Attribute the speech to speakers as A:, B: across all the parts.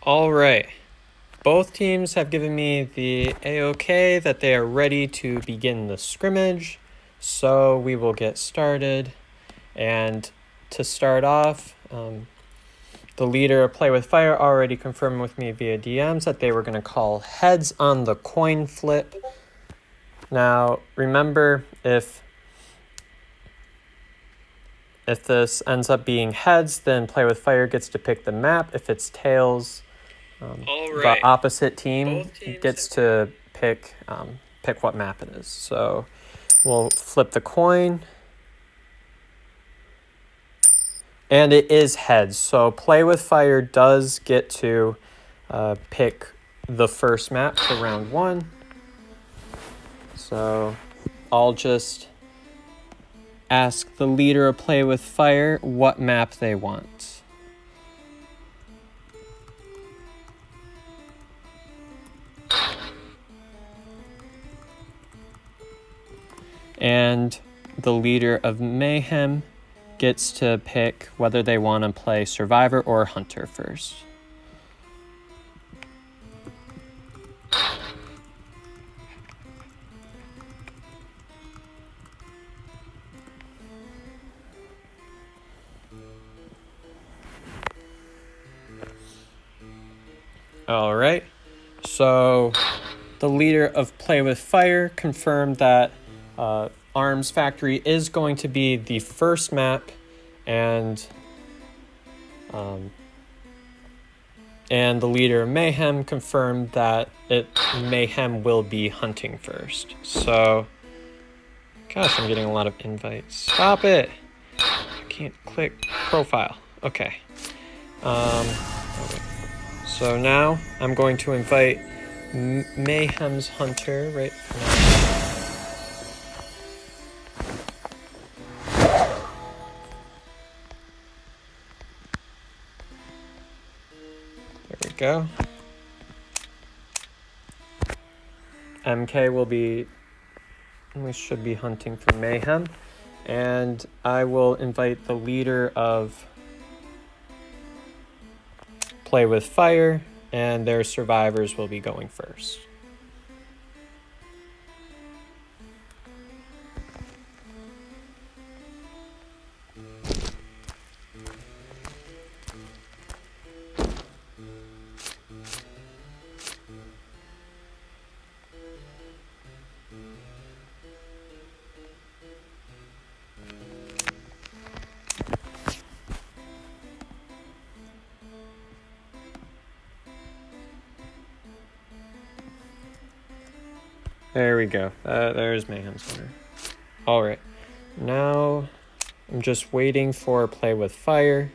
A: All right. Both teams have given me the A-OK that they are ready to begin the scrimmage. So we will get started. And to start off, the leader of Play With Fire already confirmed with me via DMs that they were going to call heads on the coin flip. Now, remember, if this ends up being heads, then Play With Fire gets to pick the map. If it's tails, the opposite team gets to pick what map it is. So we'll flip the coin. And it is heads. So Play With Fire does get to pick the first map for round 1. So I'll just ask the leader of Play With Fire what map they want. And the leader of Mayhem gets to pick whether they want to play Survivor or Hunter first. All right, so the leader of Play With Fire confirmed that Arms Factory is going to be the first map, and the leader of Mayhem confirmed that Mayhem will be hunting first. So, gosh, I'm getting a lot of invites. Stop it! I can't click profile. Okay. Okay. So now I'm going to invite Mayhem's hunter right now. There we go. MK we should be hunting for Mayhem. And I will invite the leader of Play With Fire, and their survivors will be going first. There we go. There's Mayhem's hunter. All right. Now I'm just waiting for Play With Fire.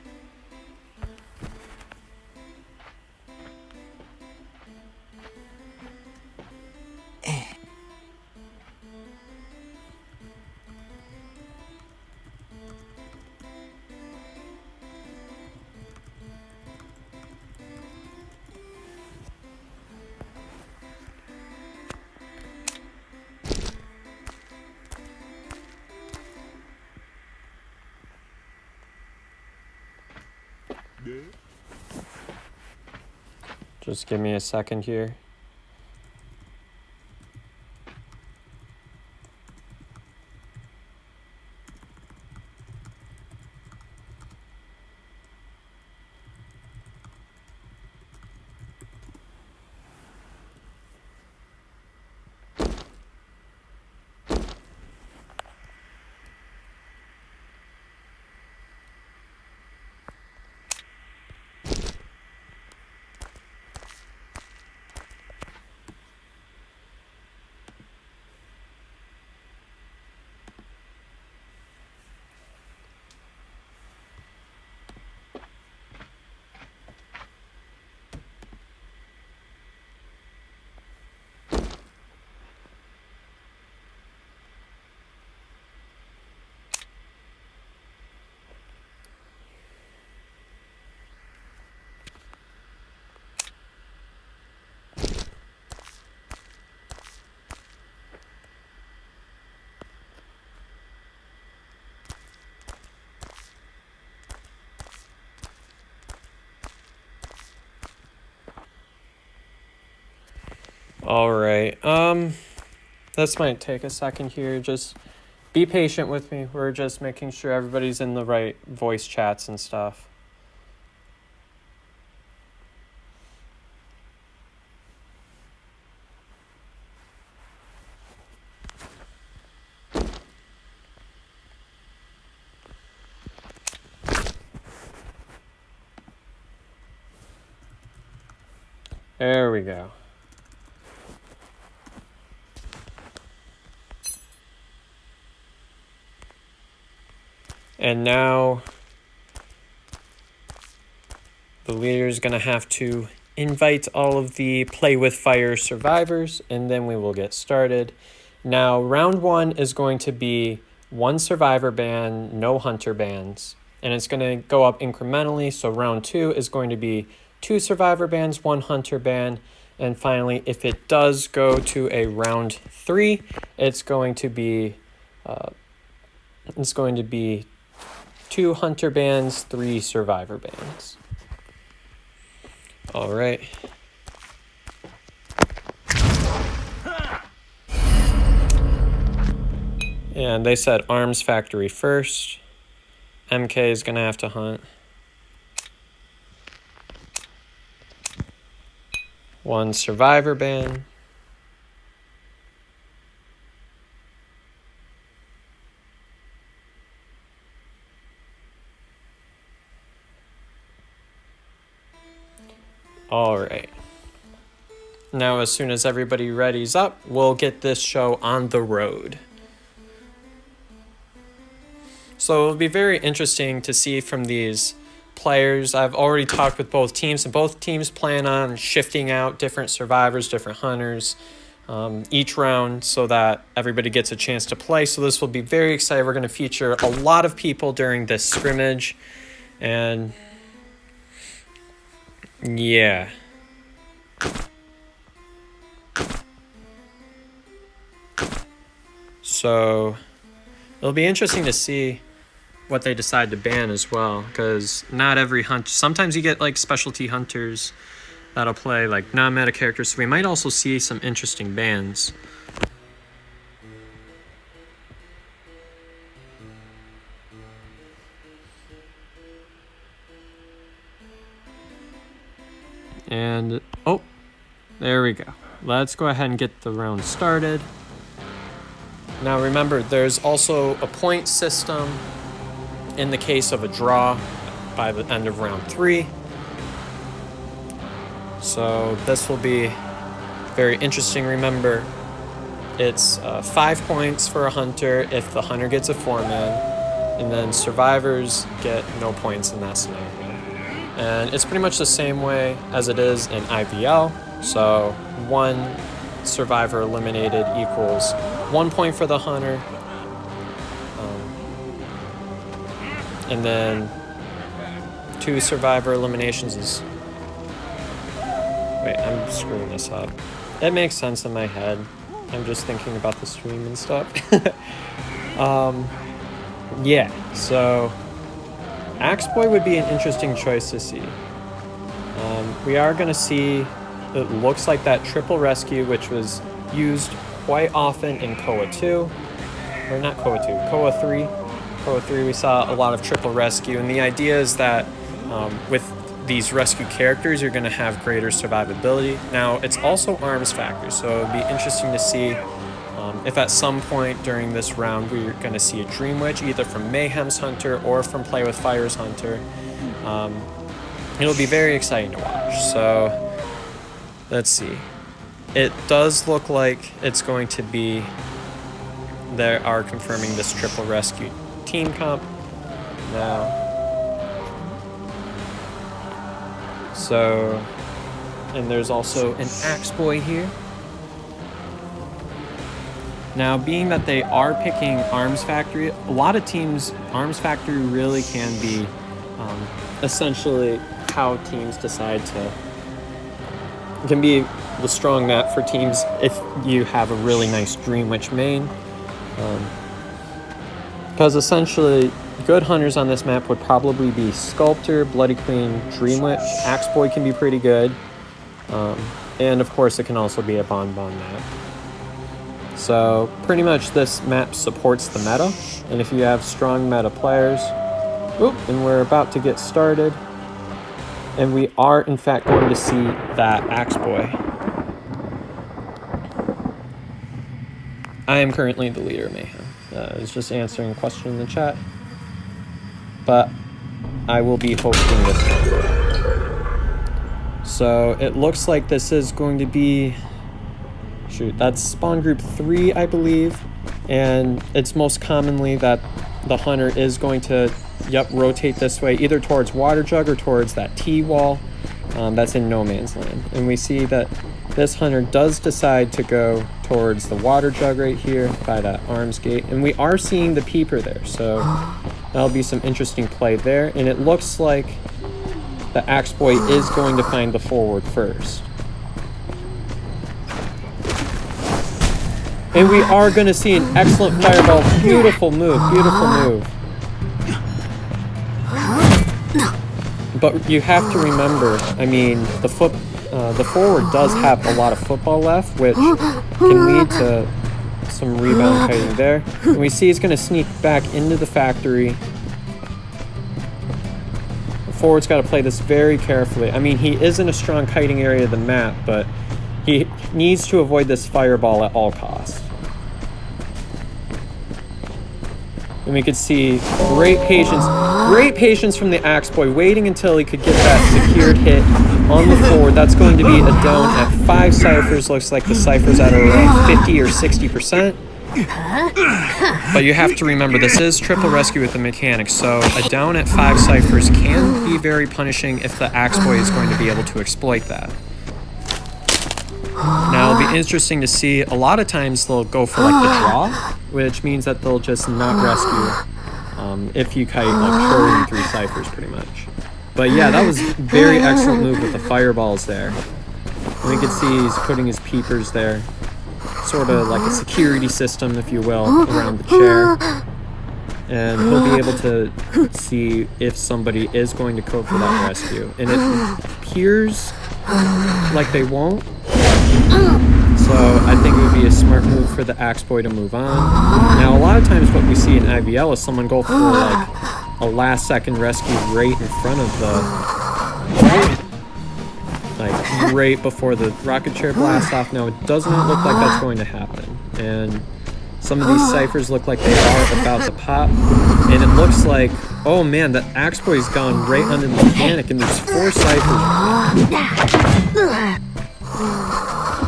A: Just give me a second here. All right. This might take a second here. Just be patient with me. We're just making sure everybody's in the right voice chats and stuff. There we go. And now the leader is going to have to invite all of the Play with Fire survivors, and then we will get started. Now, round 1 is going to be 1 survivor ban, no hunter bans, and it's going to go up incrementally. So round 2 is going to be 2 survivor bans, 1 hunter ban, and finally, if it does go to a round 3, it's going to be 2 hunter bans, 3 survivor bans. All right. And they said Arms Factory first. MK is going to have to hunt. 1 survivor ban. All right. Now, as soon as everybody readies up, we'll get this show on the road. So it'll be very interesting to see from these players. I've already talked with both teams, and both teams plan on shifting out different survivors, different hunters each round so that everybody gets a chance to play. So this will be very exciting. We're going to feature a lot of people during this scrimmage, and yeah. So it'll be interesting to see what they decide to ban as well, because not every hunt, sometimes you get like specialty hunters that'll play like non-meta characters, so we might also see some interesting bans. And oh, there we go. Let's go ahead and get the round started. Now remember, there's also a point system in the case of a draw by the end of round 3. So this will be very interesting. Remember, it's 5 points for a hunter if the hunter gets a 4-man, and then survivors get no points in that scenario. And it's pretty much the same way as it is in IVL. So 1 survivor eliminated equals 1 point for the hunter. And then 2 survivor eliminations is... Wait, I'm screwing this up. It makes sense in my head. I'm just thinking about the stream and stuff. Yeah, so Axeboy would be an interesting choice to see. We are going to see, it looks like that triple rescue, which was used quite often in Koa 2. Or not Koa 2, Koa 3. Koa 3 we saw a lot of triple rescue, and the idea is that with these rescue characters you're going to have greater survivability. Now it's also arms factor, so it'd be interesting to see if at some point during this round we're going to see a Dream Witch either from Mayhem's Hunter or from Play with Fire's Hunter. It'll be very exciting to watch. So let's see. It does look like it's going to be, they are confirming this triple rescue team comp now. So, and there's also an Axeboy here. Now, being that they are picking Arms Factory, a lot of teams, Arms Factory really can be essentially how teams decide to, it can be the strong map for teams if you have a really nice Dream Witch main. Because essentially, good hunters on this map would probably be Sculptor, Bloody Queen, Dream Witch. Axeboy can be pretty good. And of course, it can also be a bonbon map. So pretty much this map supports the meta. And if you have strong meta players, and we're about to get started. And we are in fact going to see that Axe Boy. I am currently the leader of Mayhem. I was just answering a question in the chat. But I will be hosting this one. So it looks like this is going to be, shoot, that's spawn group 3, I believe. And it's most commonly that the hunter is going to, rotate this way, either towards Water Jug or towards that T-wall that's in no man's land. And we see that this hunter does decide to go towards the Water Jug right here by that arms gate. And we are seeing the peeper there, so that'll be some interesting play there. And it looks like the Axe Boy is going to find the forward first. And we are going to see an excellent fireball. Beautiful move, beautiful move. But you have to remember, I mean, the forward does have a lot of football left, which can lead to some rebound kiting there. And we see he's going to sneak back into the factory. The forward's got to play this very carefully. I mean, he is in a strong kiting area of the map, but he needs to avoid this fireball at all costs. And we could see great patience from the Axe Boy, waiting until he could get that secured hit on the forward. That's going to be a down at 5 ciphers. Looks like the ciphers at around 50 or 60%. But you have to remember, this is triple rescue with the mechanic, so a down at 5 ciphers can be very punishing if the Axe Boy is going to be able to exploit that. Now, it'll be interesting to see, a lot of times they'll go for like the draw, which means that they'll just not rescue if you kite like shorter than 3 ciphers pretty much. But yeah, that was a very excellent move with the fireballs there. And we can see he's putting his peepers there, sort of like a security system, if you will, around the chair. And he'll be able to see if somebody is going to go for that rescue. And it appears like they won't. So I think it would be a smart move for the Axe Boy to move on. Now, a lot of times what we see in IVL is someone go for like a last second rescue right in front of the, like right before the rocket chair blasts off. Now, it does not look like that's going to happen. And some of these ciphers look like they are about to pop. And it looks like, oh man, the Axe Boy's gone right under the mechanic, and there's 4 ciphers.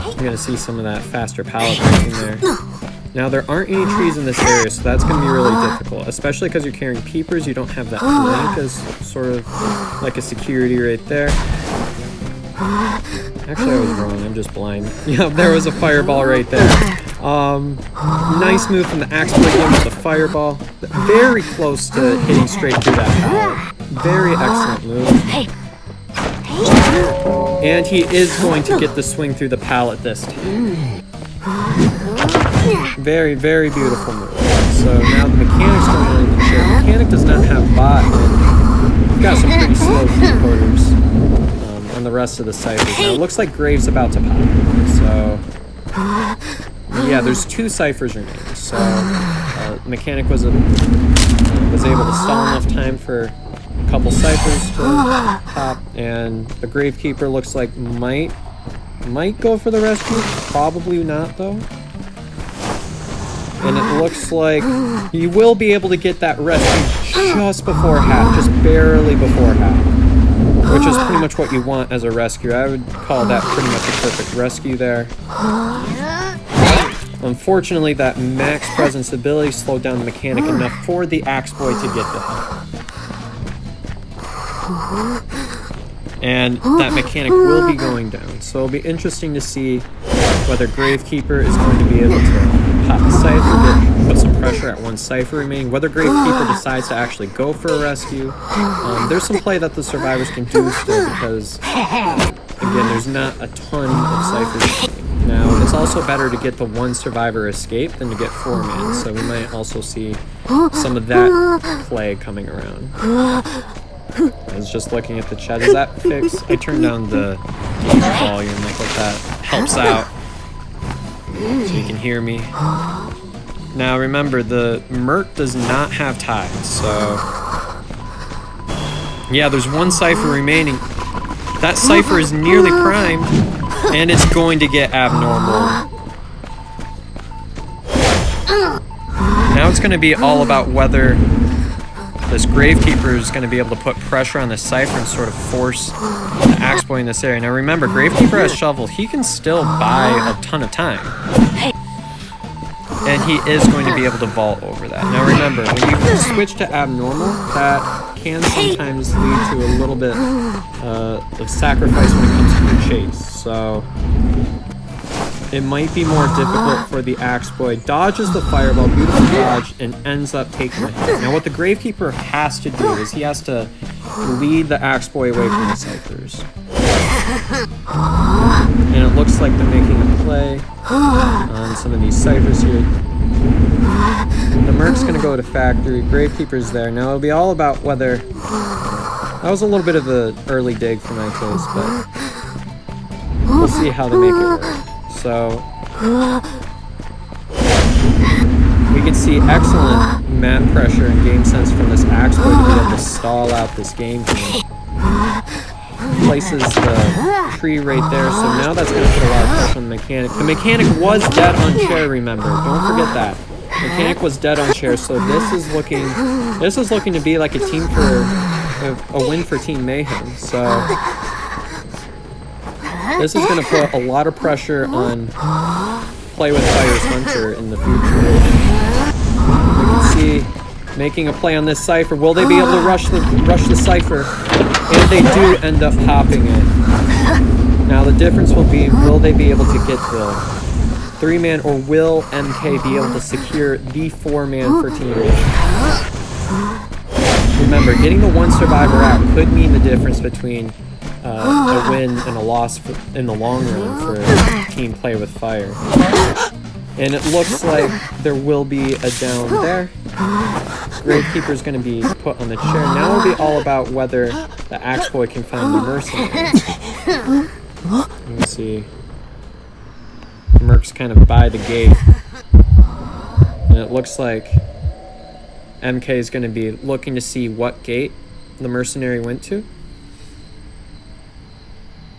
A: You're going to see some of that faster pallet breaking there. Now, there aren't any trees in this area, so that's going to be really difficult, especially because you're carrying peepers. You don't have that blank as sort of like a security right there. Actually, I was wrong. I'm just blind. Yeah, there was a fireball right there. Nice move from the Axe Boy again with the fireball. Very close to hitting straight through that pallet. Very excellent move. And he is going to get the swing through the pallet this time. Very, very beautiful move. So now the mechanic's going on in the chair. The mechanic does not have bot, and we've got some pretty slow keyboarders on the rest of the ciphers. Now it looks like Graves about to pop. So yeah, there's 2 ciphers remaining. So mechanic was able to stall enough time for a couple ciphers to pop, and the Gravekeeper looks like might go for the rescue. Probably not though. And it looks like you will be able to get that rescue just before half, just barely before half, which is pretty much what you want as a rescue. I would call that pretty much a perfect rescue there. Unfortunately, that max presence ability slowed down the mechanic enough for the Axe Boy to get the hit. And that mechanic will be going down. So it'll be interesting to see whether Gravekeeper is going to be able to pop the cipher, put some pressure at 1 cipher remaining, whether Gravekeeper decides to actually go for a rescue. There's some play that the survivors can do still because, again, there's not a ton of ciphers remaining. Now, it's also better to get the 1 survivor escape than to get 4 men, so we might also see some of that play coming around. I was just looking at the chat. Is that fixed? I turned down the volume. I hope that helps out so you can hear me. Now remember, the Merc does not have ties, so... Yeah, there's one Cypher remaining. That Cypher is nearly primed, and it's going to get abnormal. Now it's going to be all about whether this Gravekeeper is going to be able to put pressure on the Cypher and sort of force the Axe Boy in this area. Now remember, Gravekeeper has Shovel. He can still buy a ton of time. And he is going to be able to vault over that. Now remember, when you switch to abnormal, that can sometimes lead to a little bit of sacrifice when it comes to the chase. So it might be more difficult for the Axe Boy. Dodges the Fireball, beautiful dodge, and ends up taking the hit. Now what the Gravekeeper has to do is he has to lead the Axe Boy away from the Cyphers. And it looks like they're making a play on some of these Cyphers here. The Merc's going to go to Factory. Gravekeeper's there. Now it'll be all about whether... That was a little bit of an early dig for my taste, but we'll see how they make it work. So we can see excellent map pressure and game sense from this Axe Boy to be able to stall out this game here. Places the tree right there, so now that's going to put a lot of pressure on the Mechanic. The Mechanic was dead on chair, remember. Don't forget that. Mechanic was dead on chair, so this is looking to be like a team for a win for Team Mayhem. So this is going to put a lot of pressure on Play with Fire's Hunter in the future. You can see making a play on this Cypher. Will they be able to rush the Cypher? And they do end up popping it. Now the difference will be, will they be able to get the 3-man, or will MK be able to secure the 4-man for Team Mayhem? Remember, getting the one survivor out could mean the difference between a win and a loss in the long run for Team Play with Fire. And it looks like there will be a down there. Gravekeeper is going to be put on the chair. Now it'll be all about whether the Axe Boy can find the Mercenary. You can see Merc's kind of by the gate. And it looks like MK is going to be looking to see what gate the Mercenary went to.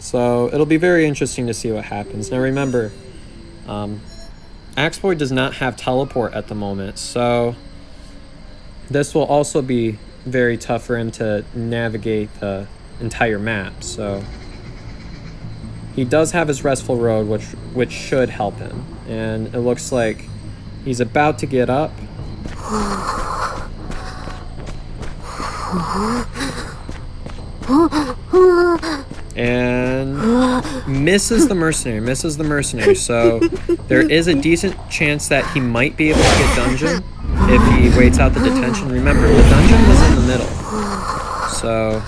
A: So it'll be very interesting to see what happens. Now remember, Axe Boy does not have teleport at the moment, so this will also be very tough for him to navigate the entire map. So he does have his Restful Road, which should help him. And it looks like he's about to get up. And misses the Mercenary, so there is a decent chance that he might be able to get dungeon if he waits out the detention. Remember, the dungeon was in the middle, so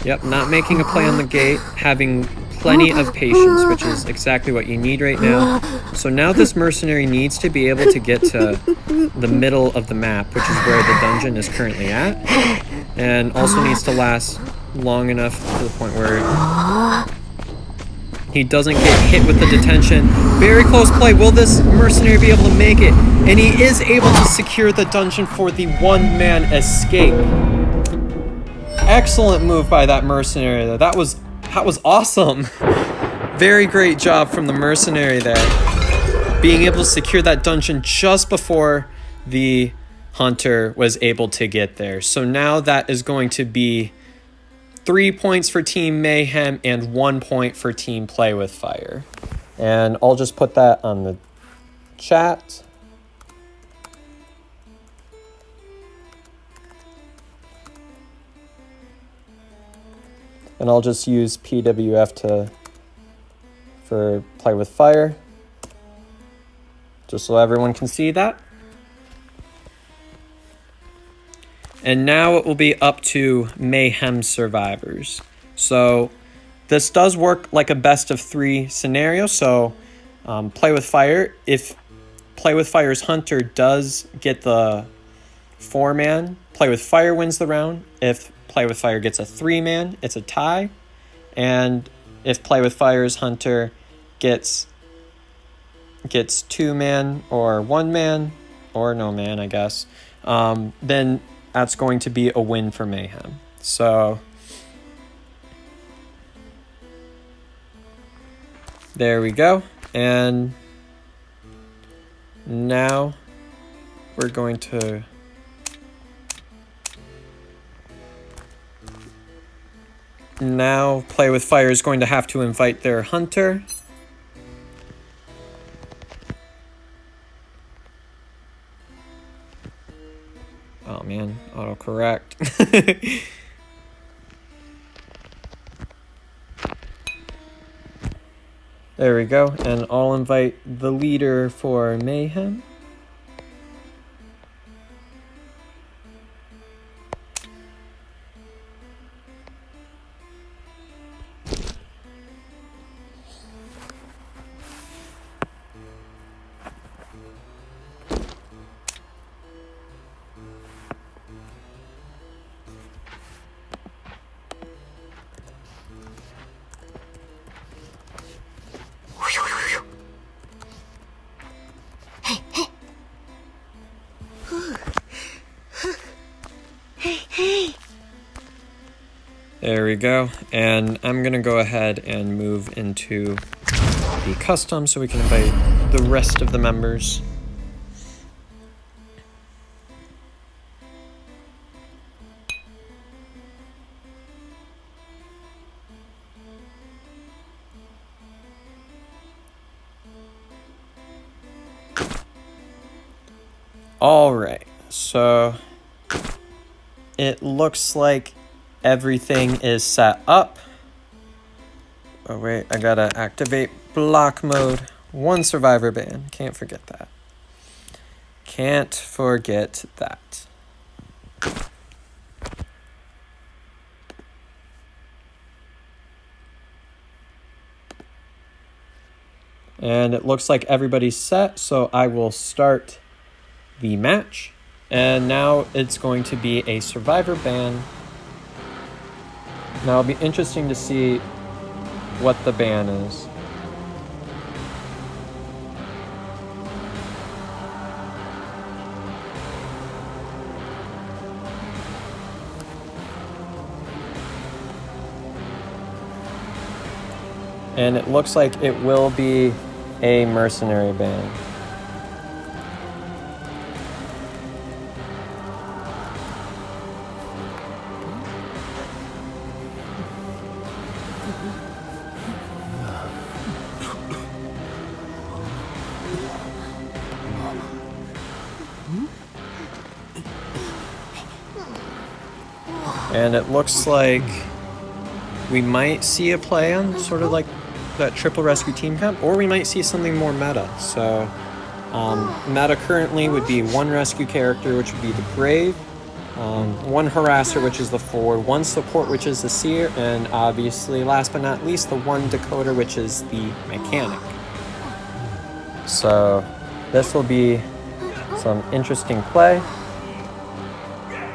A: yep, not making a play on the gate, having plenty of patience, which is exactly what you need right now. So now this Mercenary needs to be able to get to the middle of the map, which is where the dungeon is currently at, and also needs to last long enough to the point where he doesn't get hit with the detention. Very close play. Will this Mercenary be able to make it? And he is able to secure the dungeon for the one-man escape. Excellent move by that Mercenary there. That was awesome. Very great job from the Mercenary there, being able to secure that dungeon just before the Hunter was able to get there. So now that is going to be 3 points for Team Mayhem and 1 point for Team Play with Fire. And I'll just put that on the chat. And I'll just use PWF for Play with Fire, just so everyone can see that. And now it will be up to Mayhem survivors. So this does work like a best of 3 scenario. So Play with Fire, if Play with Fire's Hunter does get the 4-man, Play with Fire wins the round. If Play with Fire gets a 3-man, it's a tie. And if Play with Fire's Hunter gets 2-man or 1-man, or no man, I guess, then that's going to be a win for Mayhem. So there we go. And now we're going to Play with Fire is going to have to invite their Hunter. Oh man, autocorrect. There we go, and I'll invite the leader for Mayhem. There we go, and I'm gonna go ahead and move into the custom so we can invite the rest of the members. All right, so it looks like everything is set up. Oh wait, I gotta activate block mode. 1 survivor ban, can't forget that. Can't forget that. And it looks like everybody's set, so I will start the match. And now it's going to be a survivor ban. Now it'll be interesting to see what the ban is. And it looks like it will be a mercenary ban. And it looks like we might see a play on sort of like that triple rescue team comp, or we might see something more meta. So meta currently would be 1 rescue character, which would be the Brave, 1 harasser, which is the Ford, 1 support, which is the Seer, and obviously last but not least the 1 decoder, which is the Mechanic. So this will be some interesting play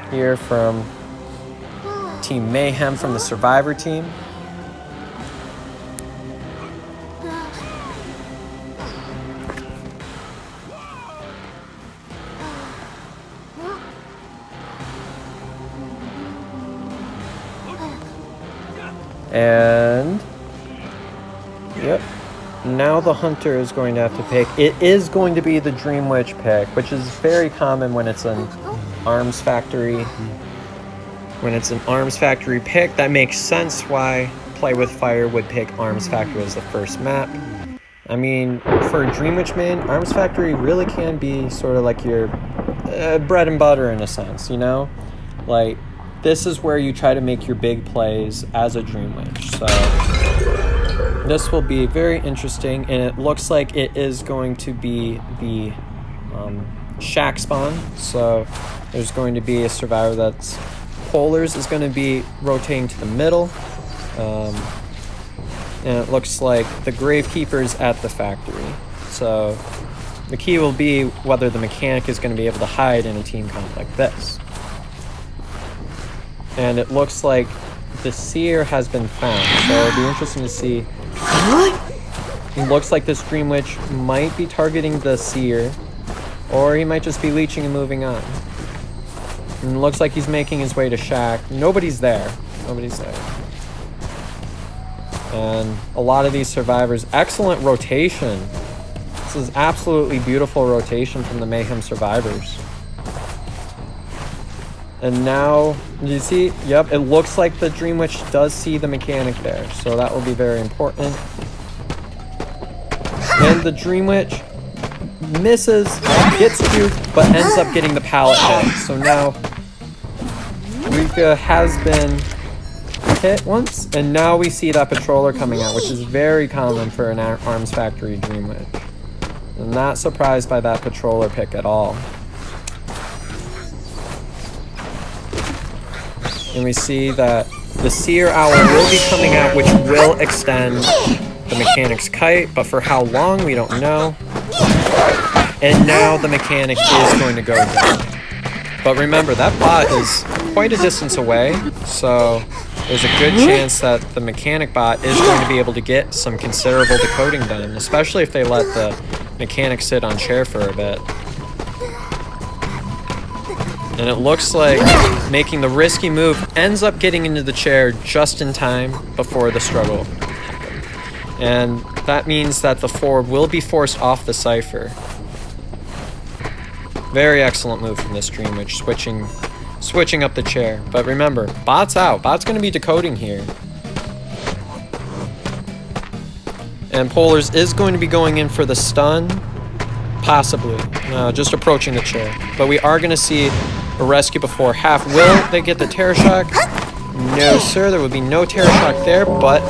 A: here from Team Mayhem, from the Survivor team. And yep, now the Hunter is going to have to pick. It is going to be the Dream Witch pick, which is very common when it's an Arms Factory. When it's an Arms Factory pick, that makes sense why Play with Fire would pick Arms Factory as the first map. I mean, for a Dream Witch main, Arms Factory really can be sort of like your bread and butter in a sense, you know? Like, this is where you try to make your big plays as a Dream Witch. So this will be very interesting, and it looks like it is going to be the shack spawn. So there's going to be a survivor that's Polars is going to be rotating to the middle. And it looks like the Gravekeeper's at the factory. So the key will be whether the Mechanic is going to be able to hide in a team comp like this. And it looks like the seer has been found. So it'll be interesting to see. It looks like this Dream Witch might be targeting the seer, or he might just be leeching and moving on. And it looks like he's making his way to Shack. Nobody's there. Nobody's there. And a lot of these survivors, excellent rotation. This is absolutely beautiful rotation from the Mayhem survivors. And now, you see, yep, it looks like the Dream Witch does see the mechanic there. So that will be very important. And the Dream Witch misses, gets duped, but ends up getting the pallet hit. So now, Rika has been hit once, and now we see that patroller coming out, which is very common for an Arms Factory Dream Witch. I'm not surprised by that patroller pick at all. And we see that the Seer Owl will be coming out, which will extend the mechanic's kite, but for how long, we don't know. And now the mechanic is going to go down. But remember, that bot is quite a distance away, so there's a good chance that the mechanic bot is going to be able to get some considerable decoding done, especially if they let the mechanic sit on chair for a bit. And it looks like making the risky move ends up getting into the chair just in time before the struggle happened. And that means that the forward will be forced off the cipher. Very excellent move from this Dream Witch, switching up the chair. But remember, bot's out. Bot's going to be decoding here. And Polars is going to be going in for the stun. Possibly. No, just approaching the chair. But we are going to see a rescue before half. Will they get the Terror Shock? No, sir. There would be no Terror Shock there, but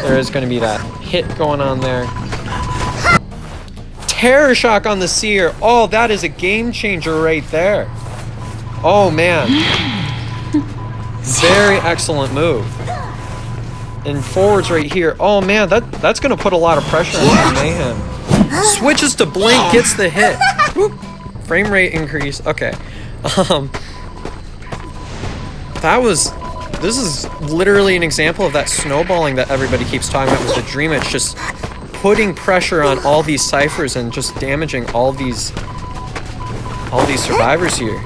A: there is going to be that hit going on there. Terror Shock on the Seer. Oh, that is a game changer right there. Oh, man. Very excellent move. And forwards right here. Oh, man, that's going to put a lot of pressure on Mayhem. Switches to blink, gets the hit. Whoop. Frame rate increase. Okay. This is literally an example of that snowballing that everybody keeps talking about with the Dream. It's just putting pressure on all these ciphers and just damaging all these survivors here.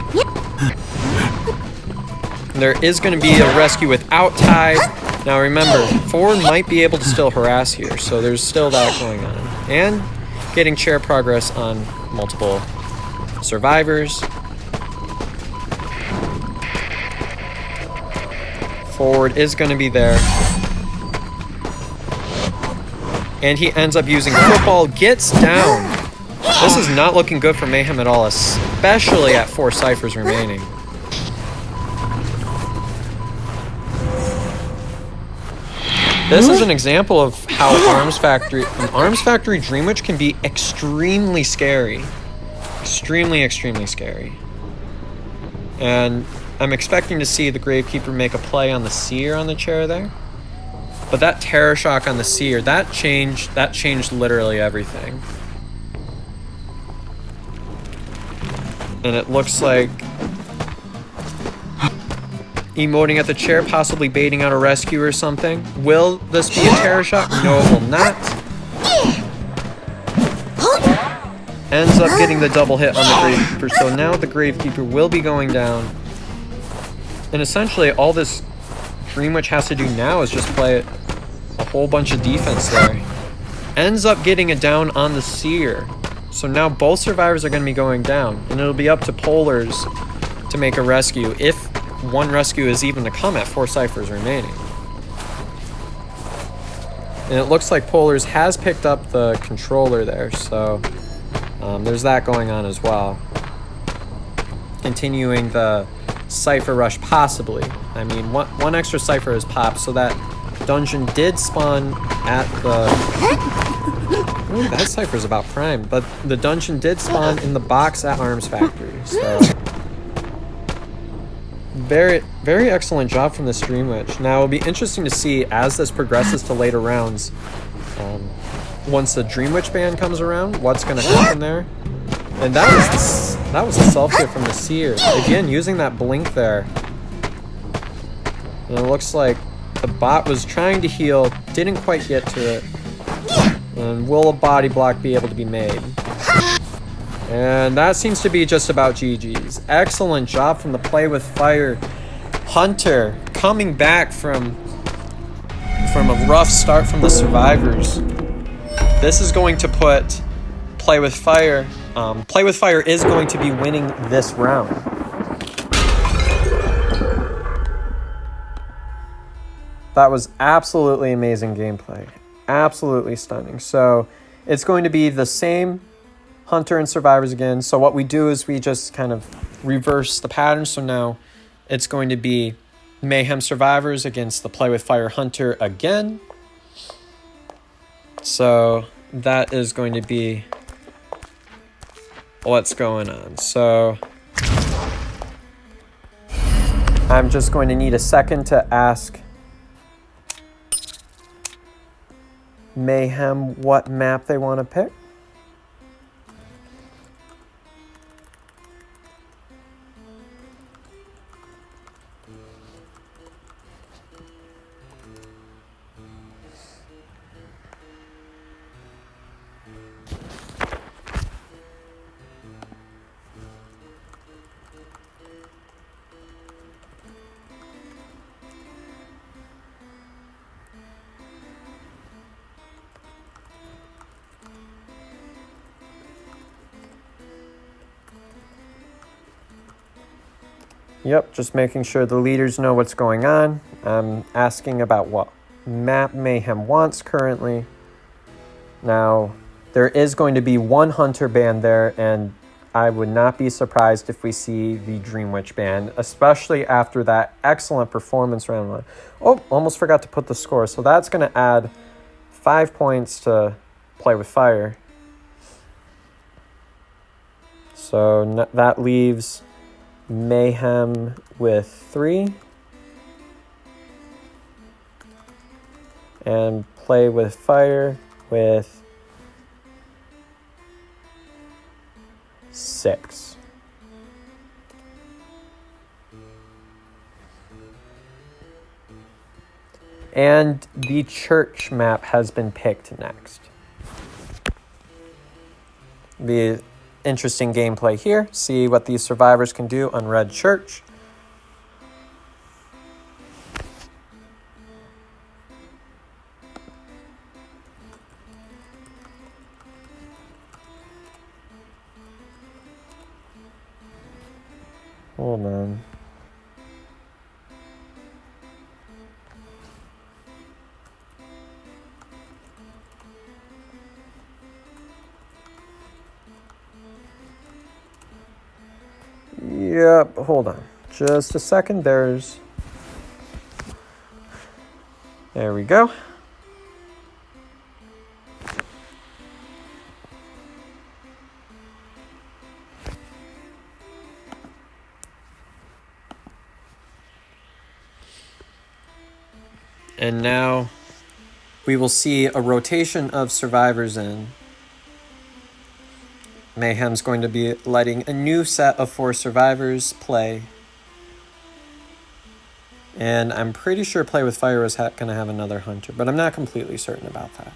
A: There is going to be a rescue without tide. Now remember, forward might be able to still harass here, so there's still that going on. And getting chair progress on multiple survivors. Forward is going to be there. And he ends up using football, gets down. This is not looking good for Mayhem at all, especially at 4 ciphers remaining. This is an example of how an Arms Factory Dream Witch can be extremely scary. Extremely, extremely scary. And I'm expecting to see the Gravekeeper make a play on the Seer on the chair there. But that Terror Shock on the Seer, that changed literally everything. And it looks like emoting at the chair, possibly baiting out a rescue or something. Will this be a Terror Shock? No, it will not. Ends up getting the double hit on the Gravekeeper, so now the Gravekeeper will be going down. And essentially, all this Dream Witch has to do now is just play a whole bunch of defense there. Ends up getting a down on the Seer. So now both survivors are going to be going down, and it'll be up to Polars to make a rescue, if one rescue is even to come at 4 ciphers remaining. And it looks like Polars has picked up the controller there, so there's that going on as well. Continuing the cipher rush, possibly. I mean, one extra cipher has popped, so that dungeon did spawn at the... Ooh, that cipher's about prime, but the dungeon did spawn in the box at Arms Factory, so... Very, very excellent job from the Dream Witch. Now, it'll be interesting to see as this progresses to later rounds, once the Dream Witch ban comes around, what's going to happen there. And that was the self-hit from the Seer. Again, using that blink there. And it looks like the bot was trying to heal, didn't quite get to it. And will a body block be able to be made? And that seems to be just about GG's. Excellent job from the Play with Fire Hunter, coming back from a rough start from the survivors. This is going to put Play with Fire. Play with Fire is going to be winning this round. That was absolutely amazing gameplay. Absolutely stunning. So it's going to be the same Hunter and Survivors again. So what we do is we just kind of reverse the pattern. So now it's going to be Mayhem Survivors against the Play with Fire Hunter again. So that is going to be what's going on. So I'm just going to need a second to ask Mayhem what map they want to pick. Yep, just making sure the leaders know what's going on. I'm asking about what map Mayhem wants currently. Now, there is going to be one Hunter band there, and I would not be surprised if we see the Dream Witch band, especially after that excellent performance round one. Oh, almost forgot to put the score. So that's going to add 5 points to Play with Fire. So that leaves Mayhem with 3 and Play with Fire with 6. And the church map has been picked next. The interesting gameplay here. See what these survivors can do on Red Church. Hold on. Yep, hold on. Just a second. There we go. And now we will see a rotation of survivors in. Mayhem's going to be letting a new set of 4 survivors play. And I'm pretty sure Play with Fire is going to have another Hunter, but I'm not completely certain about that.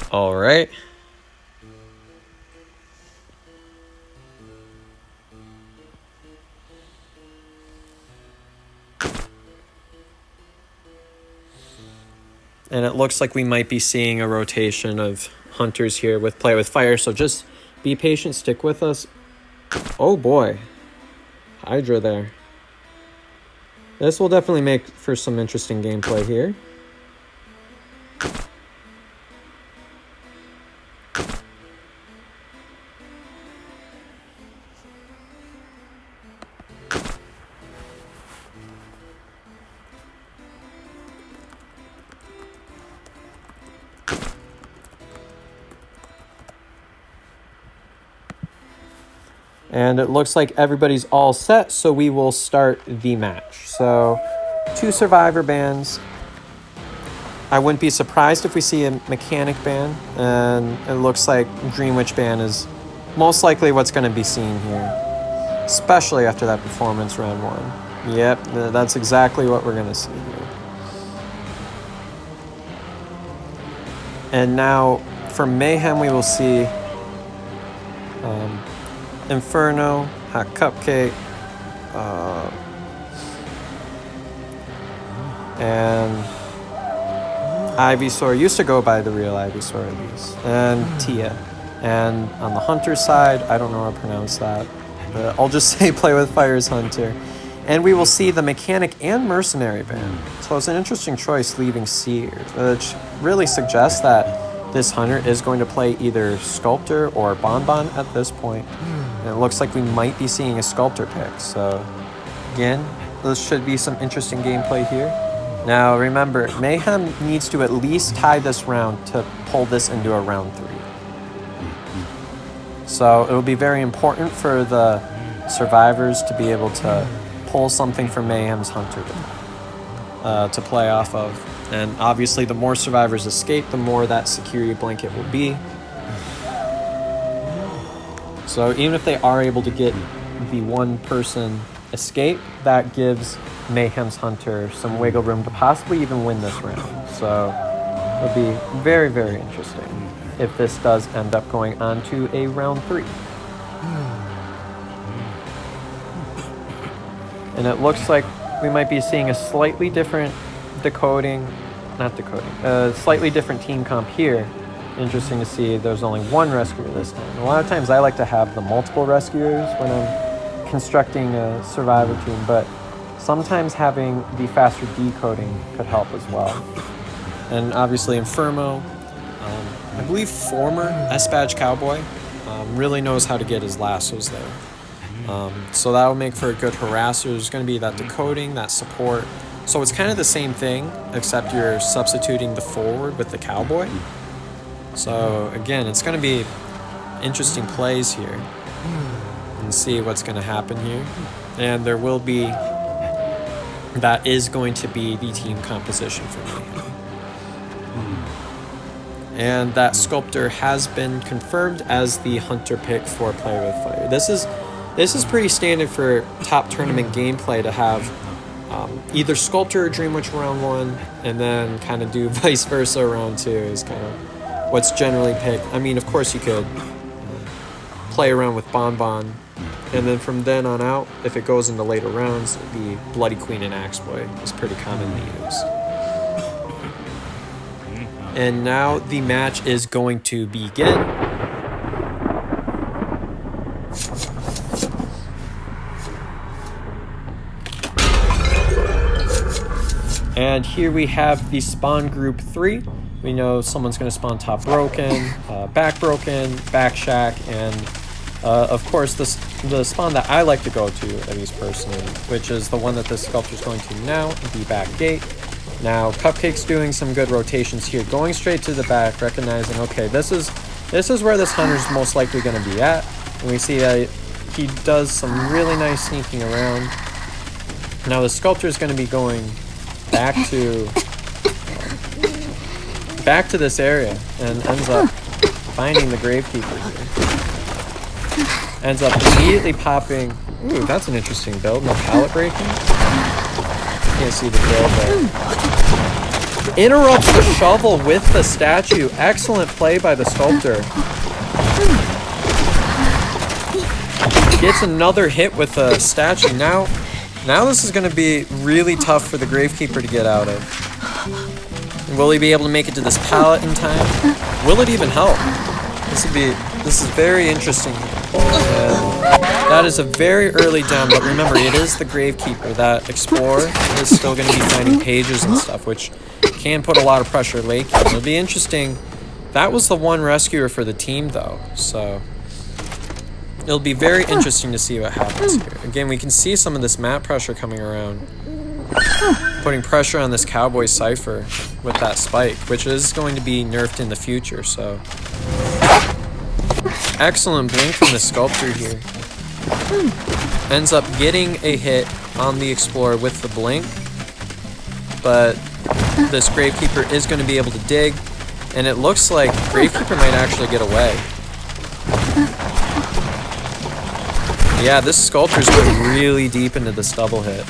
A: All right. And it looks like we might be seeing a rotation of Hunters here with Play with Fire, so just be patient, stick with us. Oh boy. Hydra there. This will definitely make for some interesting gameplay here. And it looks like everybody's all set, so we will start the match. So 2 survivor bands. I wouldn't be surprised if we see a mechanic ban, and it looks like Dream Witch ban is most likely what's going to be seen here, especially after that performance round 1. Yep, that's exactly what we're going to see here. And now for Mayhem, we will see Inferno, Hot Cupcake, and Ivysaur. Used to go by the real Ivysaur at least, and Tia. And on the Hunter side, I don't know how to pronounce that, but I'll just say Play With Fire's Hunter. And we will see the Mechanic and Mercenary band. So it's an interesting choice leaving Seer, which really suggests that this Hunter is going to play either Sculptor or Bonbon at this point. And it looks like we might be seeing a Sculptor pick. So again, this should be some interesting gameplay here. Now remember, Mayhem needs to at least tie this round to pull this into a round 3. So it will be very important for the survivors to be able to pull something from Mayhem's Hunter to play off of. And obviously the more survivors escape, the more that security blanket will be. So even if they are able to get the one person escape, that gives Mayhem's Hunter some wiggle room to possibly even win this round. So it'll be very, very interesting if this does end up going on to a round 3. And it looks like we might be seeing a slightly different slightly different team comp here. Interesting to see there's only one rescuer this time. A lot of times I like to have the multiple rescuers when I'm constructing a survivor team, but sometimes having the faster decoding could help as well. And obviously Inferno, I believe former S-Badge Cowboy, really knows how to get his lassos there. So that will make for a good harasser. There's going to be that decoding, that support. So it's kind of the same thing, except you're substituting the forward with the Cowboy. So again, it's going to be interesting plays here and see what's going to happen here. And there will be, that is going to be the team composition for me. And that Sculptor has been confirmed as the Hunter pick for Play With Fire. This is pretty standard for top tournament gameplay to have either Sculptor or Dream Witch round 1, and then kind of do vice versa round 2 is kind of what's generally picked. I mean, of course you could play around with Bonbon, and then from then on out, if it goes into later rounds, the Bloody Queen and Axe Boy is pretty commonly used. And now the match is going to begin. And here we have the spawn group 3. We know someone's going to spawn top broken, back broken, back shack, and of course the spawn that I like to go to, at least personally, which is the one that the Sculptor's going to now, the back gate. Now Cupcake's doing some good rotations here, going straight to the back, recognizing, okay, this is where this Hunter's most likely going to be at. And we see that he does some really nice sneaking around. Now the Sculptor is going to be going back to this area and ends up finding the Gravekeeper here. Ends up immediately popping. Ooh, that's an interesting build. No pallet breaking. Can't see the build there. Interrupts the shovel with the statue. Excellent play by the Sculptor. Gets another hit with the statue. Now this is going to be really tough for the Gravekeeper to get out of. Will he be able to make it to this pallet in time? Will it even help? This is very interesting. That is a very early down, but remember, it is the Gravekeeper. That Explorer is still going to be finding pages and stuff, which can put a lot of pressure late game. It'll be interesting. That was the one rescuer for the team, though, so it'll be very interesting to see what happens here. Again, we can see some of this map pressure coming around, putting pressure on this Cowboy Cypher with that spike, which is going to be nerfed in the future, so excellent blink from the Sculptor here. ends up getting a hit on the Explorer with the blink, but this Gravekeeper is going to be able to dig, and it looks like Gravekeeper might actually get away. Yeah, this Sculptor's going really deep into this double hit.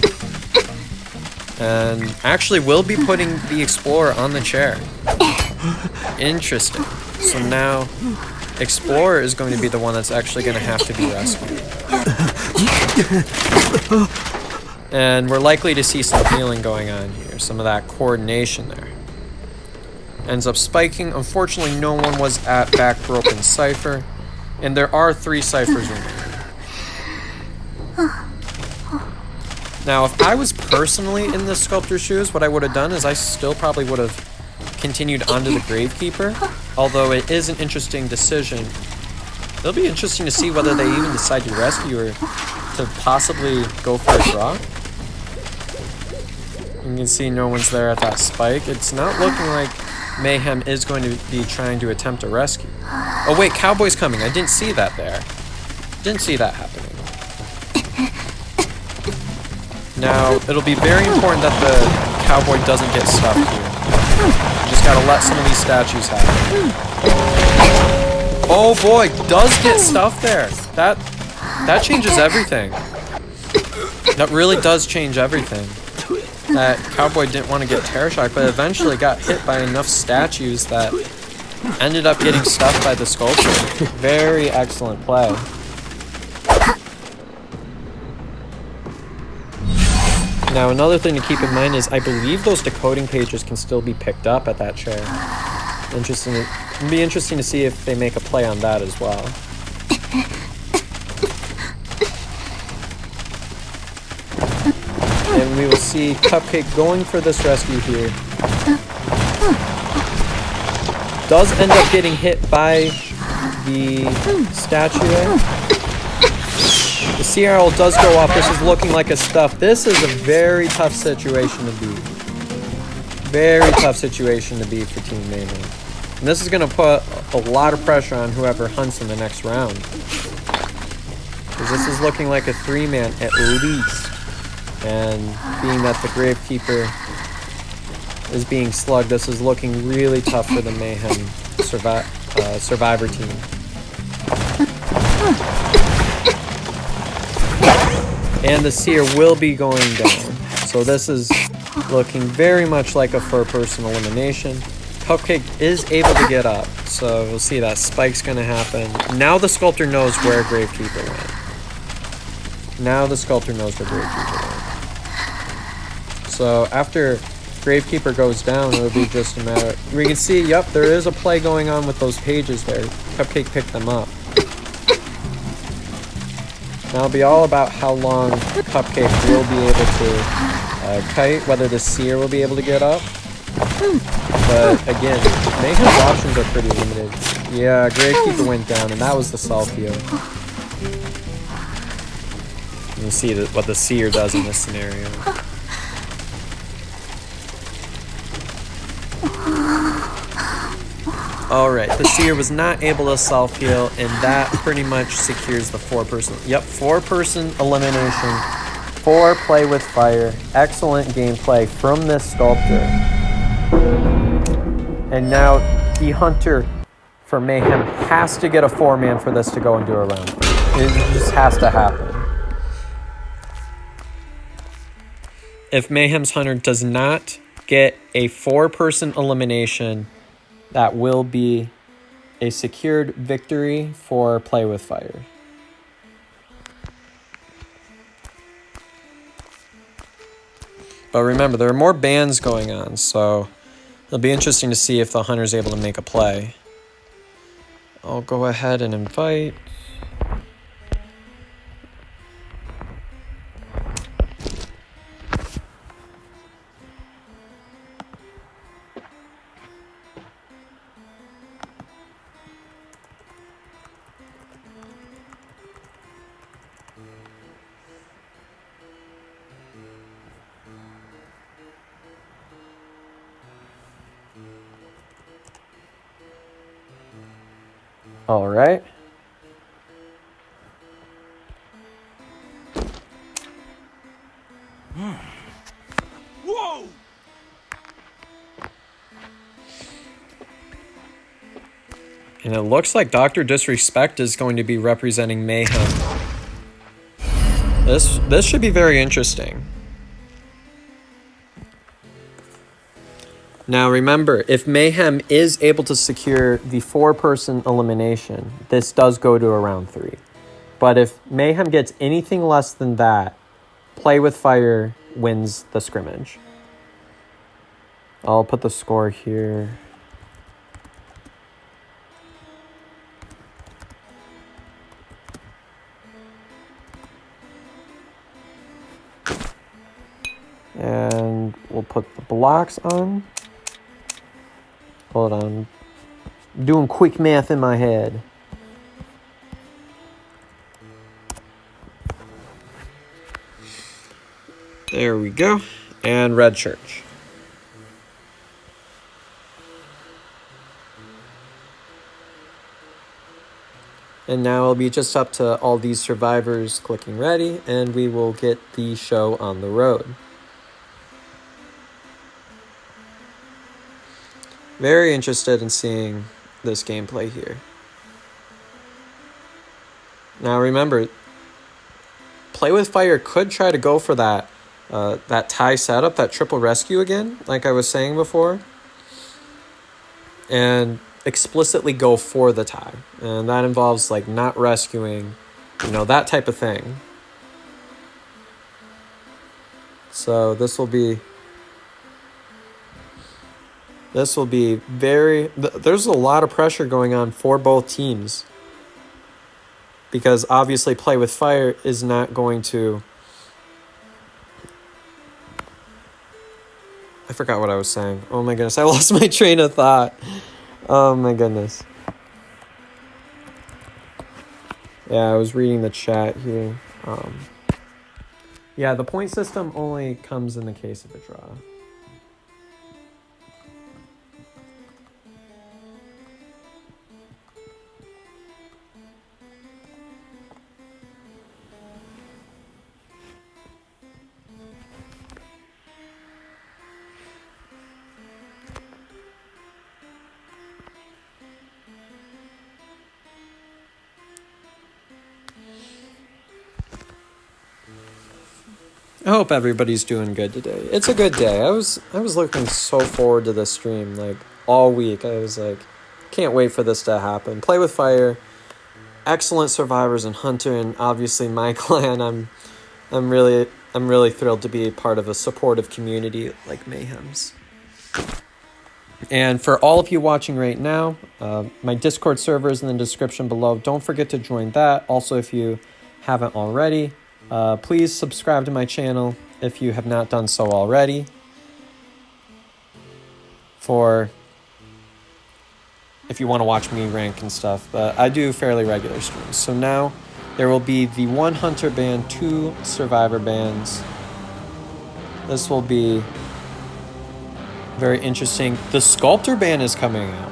A: And actually will be putting the Explorer on the chair. Interesting. So now Explorer is going to be the one that's actually going to have to be rescued. And we're likely to see some healing going on here, some of that coordination there. Ends up spiking. Unfortunately, no one was at back broken Cypher, and there are 3 Cyphers remaining. Now, if I was personally in the Sculptor's shoes, what I would have done is I still probably would have continued onto the Gravekeeper, although it is an interesting decision. It'll be interesting to see whether they even decide to rescue or to possibly go for a draw. You can see no one's there at that spike. It's not looking like Mayhem is going to be trying to attempt a rescue. Oh wait, Cowboy's coming. I didn't see that there. Didn't see that happening. Now, it'll be very important that the Cowboy doesn't get stuffed here. You just gotta let some of these statues happen. Oh boy, does get stuffed there. That changes everything. That really does change everything. That Cowboy didn't want to get Terror Shock, but eventually got hit by enough statues that ended up getting stuffed by the Sculptor. Very excellent play. Now, another thing to keep in mind is I believe those decoding pages can still be picked up at that chair. It'll be interesting to see if they make a play on that as well. And we will see Cupcake going for this rescue here. Does end up getting hit by the statue. The CRL does go off. This is looking like a stuff. This is a very tough situation to be. Very tough situation to be for Team Mayhem. And this is going to put a lot of pressure on whoever hunts in the next round. Because this is looking like a 3-man at least. And being that the Gravekeeper is being slugged, this is looking really tough for the Mayhem Survivor team. And the Seer will be going down. So this is looking very much like a 4-person elimination. Cupcake is able to get up. So we'll see that spike's going to happen. Now the Sculptor knows where Gravekeeper went. Now the Sculptor knows where Gravekeeper went. So after Gravekeeper goes down, it'll be just a matter... We can see, yep, there is a play going on with those pages there. Cupcake picked them up. Now it'll be all about how long Cupcake will be able to kite, whether the Seer will be able to get up. But again, Mayhem's options are pretty limited. Yeah, Gravekeeper went down, and that was the self-heal. You see what the Seer does in this scenario. Alright, the Seer was not able to self-heal, and that pretty much secures the 4-person... Yep, 4-person elimination. 4 play with fire. Excellent gameplay from this Sculptor. And now the Hunter for Mayhem has to get a 4-man for this to go into a round. It just has to happen. If Mayhem's Hunter does not get a 4-person elimination, that will be a secured victory for Play with Fire. But remember, there are more bans going on, so it'll be interesting to see if the Hunter's able to make a play. I'll go ahead and invite. All right. And it looks like Dr. Disrespect is going to be representing Mayhem. This should be very interesting. Now remember, if Mayhem is able to secure the 4-person elimination, this does go to a round 3. But if Mayhem gets anything less than that, Play with Fire wins the scrimmage. I'll put the score here. And we'll put the blocks on. Hold on. I'm doing quick math in my head. There we go. And Red Church. And now it'll be just up to all these survivors clicking ready, and we will get the show on the road. Very interested in seeing this gameplay here. Now remember, Play with Fire could try to go for that tie setup, that triple rescue again, like I was saying before, and explicitly go for the tie. And that involves like not rescuing, that type of thing. So this will be very... There's a lot of pressure going on for both teams, because obviously Play with Fire is not going to... I forgot what I was saying. Oh my goodness, I lost my train of thought. Oh my goodness. Yeah, I was reading the chat here. Yeah, the point system only comes in the case of a draw. I hope everybody's doing good today. It's a good day. I was looking so forward to this stream like all week. I was like, can't wait for this to happen. Play with Fire, excellent survivors in Hunter, and obviously my clan. I'm really thrilled to be a part of a supportive community like Mayhem's. And for all of you watching right now, my Discord server is in the description below. Don't forget to join that. Also, if you haven't already, please subscribe to my channel if you have not done so already, if you want to watch me rank and stuff. But I do fairly regular streams. So now there will be the 1 Hunter ban, 2 Survivor bans. This will be very interesting. The Sculptor ban is coming out,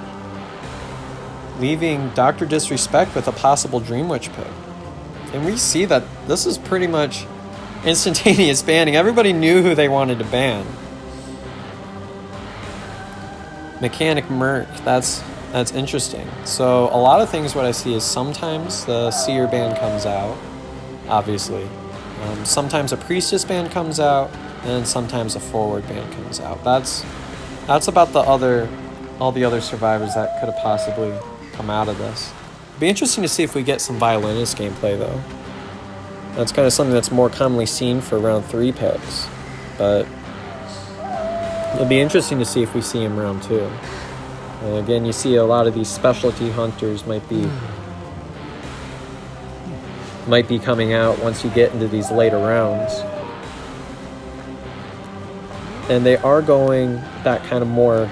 A: leaving Dr. Disrespect with a possible Dream Witch pick. And we see that this is pretty much instantaneous banning. Everybody knew who they wanted to ban. Mechanic Merc, that's interesting. So a lot of things what I see is sometimes the Seer ban comes out, obviously. Sometimes a Priestess ban comes out, and sometimes a Forward ban comes out. That's about all the other survivors that could have possibly come out of this. Be interesting to see if we get some violinist gameplay, though. That's kind of something that's more commonly seen for round 3 picks, but it'll be interesting to see if we see him round 2. And again, you see a lot of these specialty hunters might be coming out once you get into these later rounds. And they are going that kind of more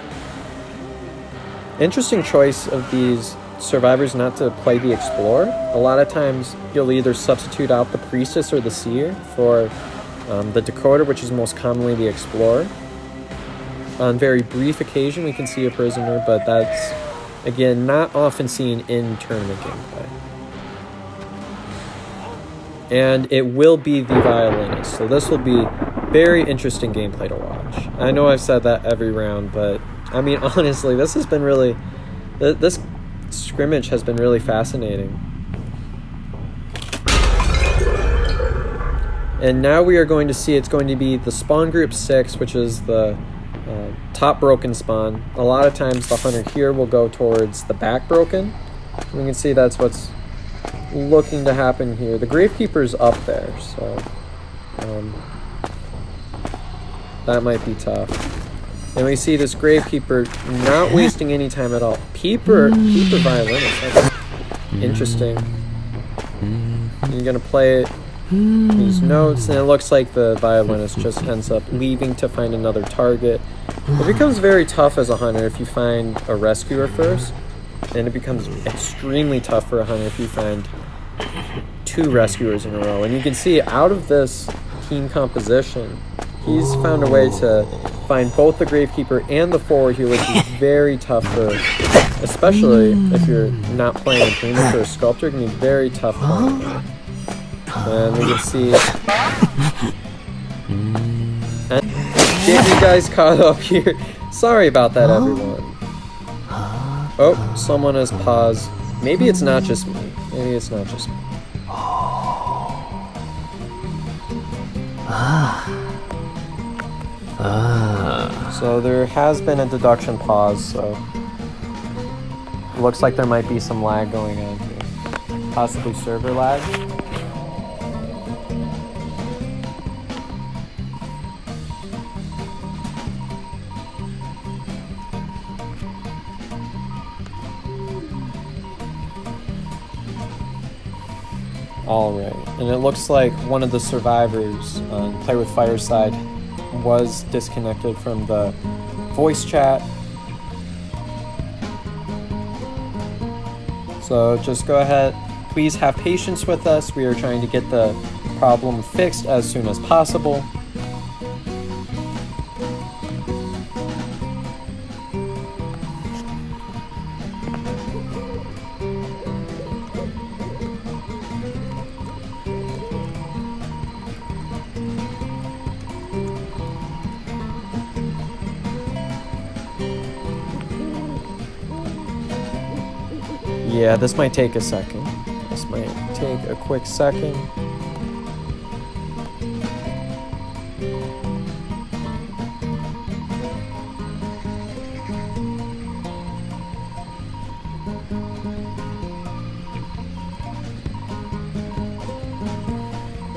A: interesting choice of these survivors not to play the Explorer. A lot of times you'll either substitute out the Priestess or the Seer for the Decoder, which is most commonly the Explorer. On very brief occasion we can see a Prisoner, but that's again not often seen in tournament gameplay. And it will be the Violinist, so this will be very interesting gameplay to watch. I know I've said that every round, but I mean honestly, this has been really... This Scrimmage has been really fascinating. And now we are going to see it's going to be the spawn group 6, which is the top broken spawn. A lot of times the hunter here will go towards the back broken. And we can see that's what's looking to happen here. The Gravekeeper's up there, so that might be tough. And we see this Gravekeeper not wasting any time at all. Peeper Violinist, that's interesting. You're gonna play these notes, and it looks like the Violinist just ends up leaving to find another target. It becomes very tough as a hunter if you find a rescuer first, and it becomes extremely tough for a hunter if you find 2 rescuers in a row. And you can see out of this team composition, he's found a way to find both the Gravekeeper and the forward here, which is very tough for, especially if you're not playing a Dreamer or a Sculptor, it can be very tough playing. And we can see and get you guys caught up here. Sorry about that, everyone. Oh, someone has paused. Maybe it's not just me. Maybe it's not just me. So there has been a deduction pause, so it looks like there might be some lag going on here. Possibly server lag. Alright, and it looks like one of the survivors on Play with Fireside was disconnected from the voice chat. So just go ahead, please have patience with us. We are trying to get the problem fixed as soon as possible. Yeah, this might take a second. This might take a quick second.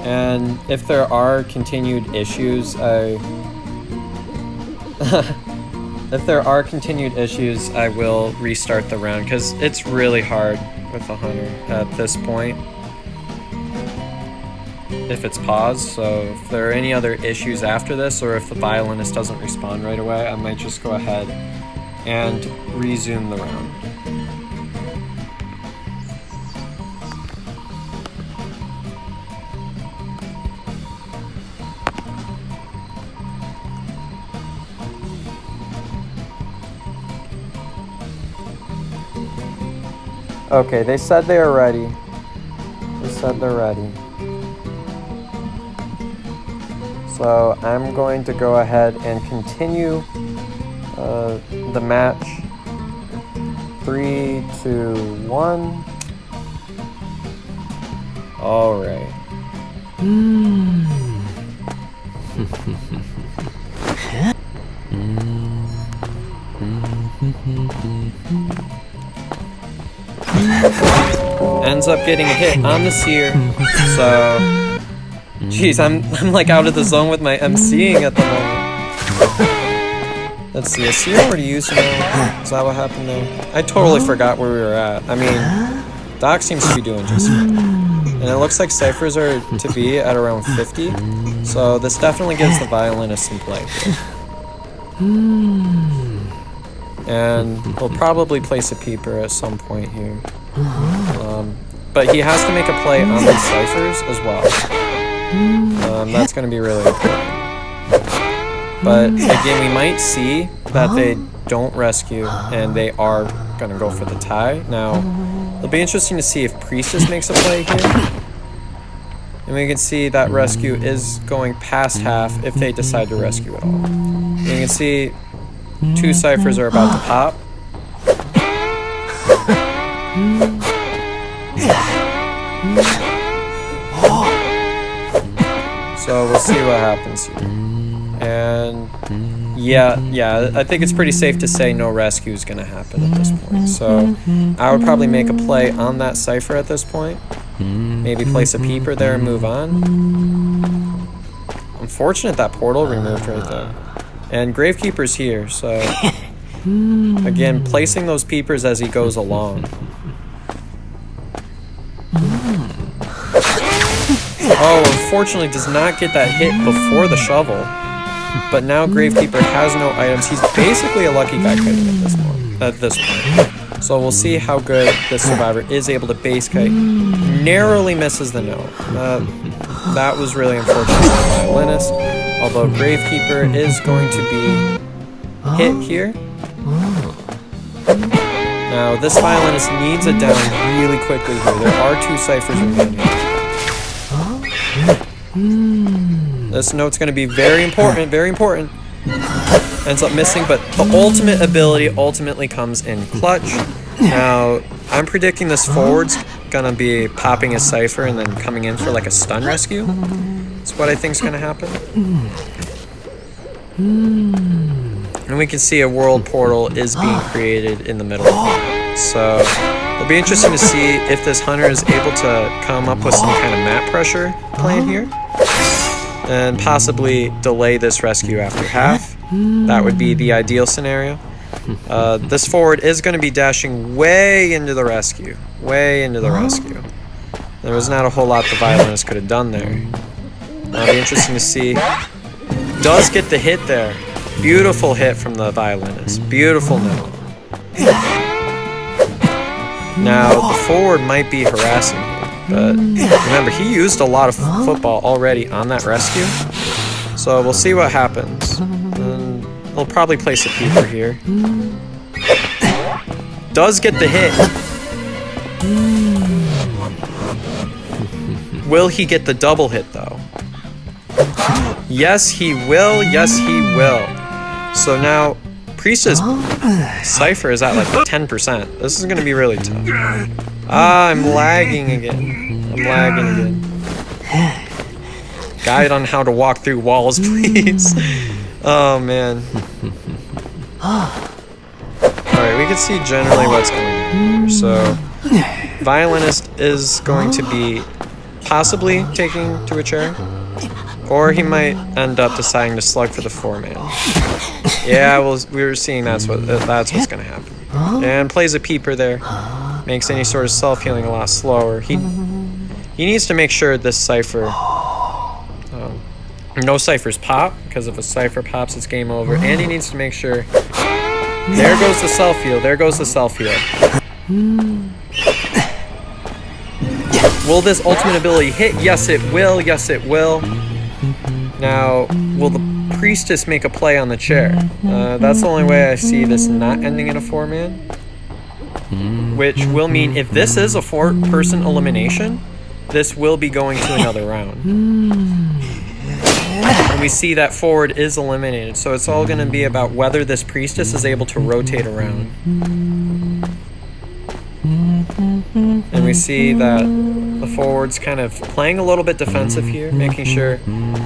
A: And if there are continued issues, If there are continued issues, I will restart the round, because it's really hard with a hunter at this point if it's paused. So if there are any other issues after this, or if the Violinist doesn't respond right away, I might just go ahead and resume the round. Okay, they said they are ready. They said they're ready. So I'm going to go ahead and continue the match. 3, 2, 1. All right. Ends up getting a hit on the seer. So, jeez, I'm like out of the zone with my MCing at the moment. Let's see, a seer already used now. Is that what happened there? I totally forgot where we were at. I mean, Doc seems to be doing just fine. And it looks like ciphers are to be at around 50. So this definitely gives the Violinist some play here. And we'll probably place a peeper at some point here. But he has to make a play on these ciphers as well. That's going to be really important. But again, we might see that they don't rescue and they are going to go for the tie. Now, it'll be interesting to see if Priestess makes a play here. And we can see that rescue is going past half if they decide to rescue at all. And you can see 2 ciphers are about to pop. So we'll see what happens here. And yeah, I think it's pretty safe to say no rescue is going to happen at this point. So I would probably make a play on that cipher at this point. Maybe place a peeper there and move on. Unfortunate that portal removed right there. And Gravekeeper's here, so again, placing those peepers as he goes along. Oh, unfortunately does not get that hit before the shovel. But now Gravekeeper has no items. He's basically a lucky guy kiting at this point. So we'll see how good this survivor is able to base kite. Narrowly misses the note. That was really unfortunate for the violinist. Although Gravekeeper is going to be hit here. Now this violinist needs it down really quickly here. There are 2 ciphers remaining. This note's going to be very important, very important. Ends up missing, but the ultimate ability ultimately comes in clutch. Now, I'm predicting this forward's going to be popping a cipher and then coming in for like a stun rescue. That's what I think is going to happen. And we can see a world portal is being created in the middle of it. So it'll be interesting to see if this hunter is able to come up with some kind of map pressure plan here. And possibly delay this rescue after half. That would be the ideal scenario. This forward is going to be dashing way into the rescue. Way into the rescue. There was not a whole lot the violinist could have done there. It'll be interesting to see. Does get the hit there. Beautiful hit from the violinist. Beautiful note. Now, the forward might be harassing him. But remember, he used a lot of football already on that rescue. So we'll see what happens. And he'll probably place a peeper here. Does get the hit. Will he get the double hit though? Yes, he will. Yes, he will. So now, Priestess Cipher is at like 10%. This is going to be really tough. I'm lagging again. I'm lagging again. Guide on how to walk through walls, please. Oh, man. Alright, we can see generally what's going on here. So, Violinist is going to be possibly taking to a chair. Or he might end up deciding to slug for the 4-man. Yeah, well, we were seeing that's what's going to happen. And plays a peeper there. Makes any sort of self-healing a lot slower. He needs to make sure this cipher... no ciphers pop, because if a cipher pops, it's game over. And he needs to make sure... There goes the self-heal. There goes the self-heal. Will this ultimate ability hit? Yes, it will. Yes, it will. Now, will the Priestess make a play on the chair? That's the only way I see this not ending in a 4-man. Which will mean if this is a 4-person elimination, this will be going to another round. And we see that forward is eliminated, so it's all going to be about whether this Priestess is able to rotate around. And we see that the forward's kind of playing a little bit defensive here, making sure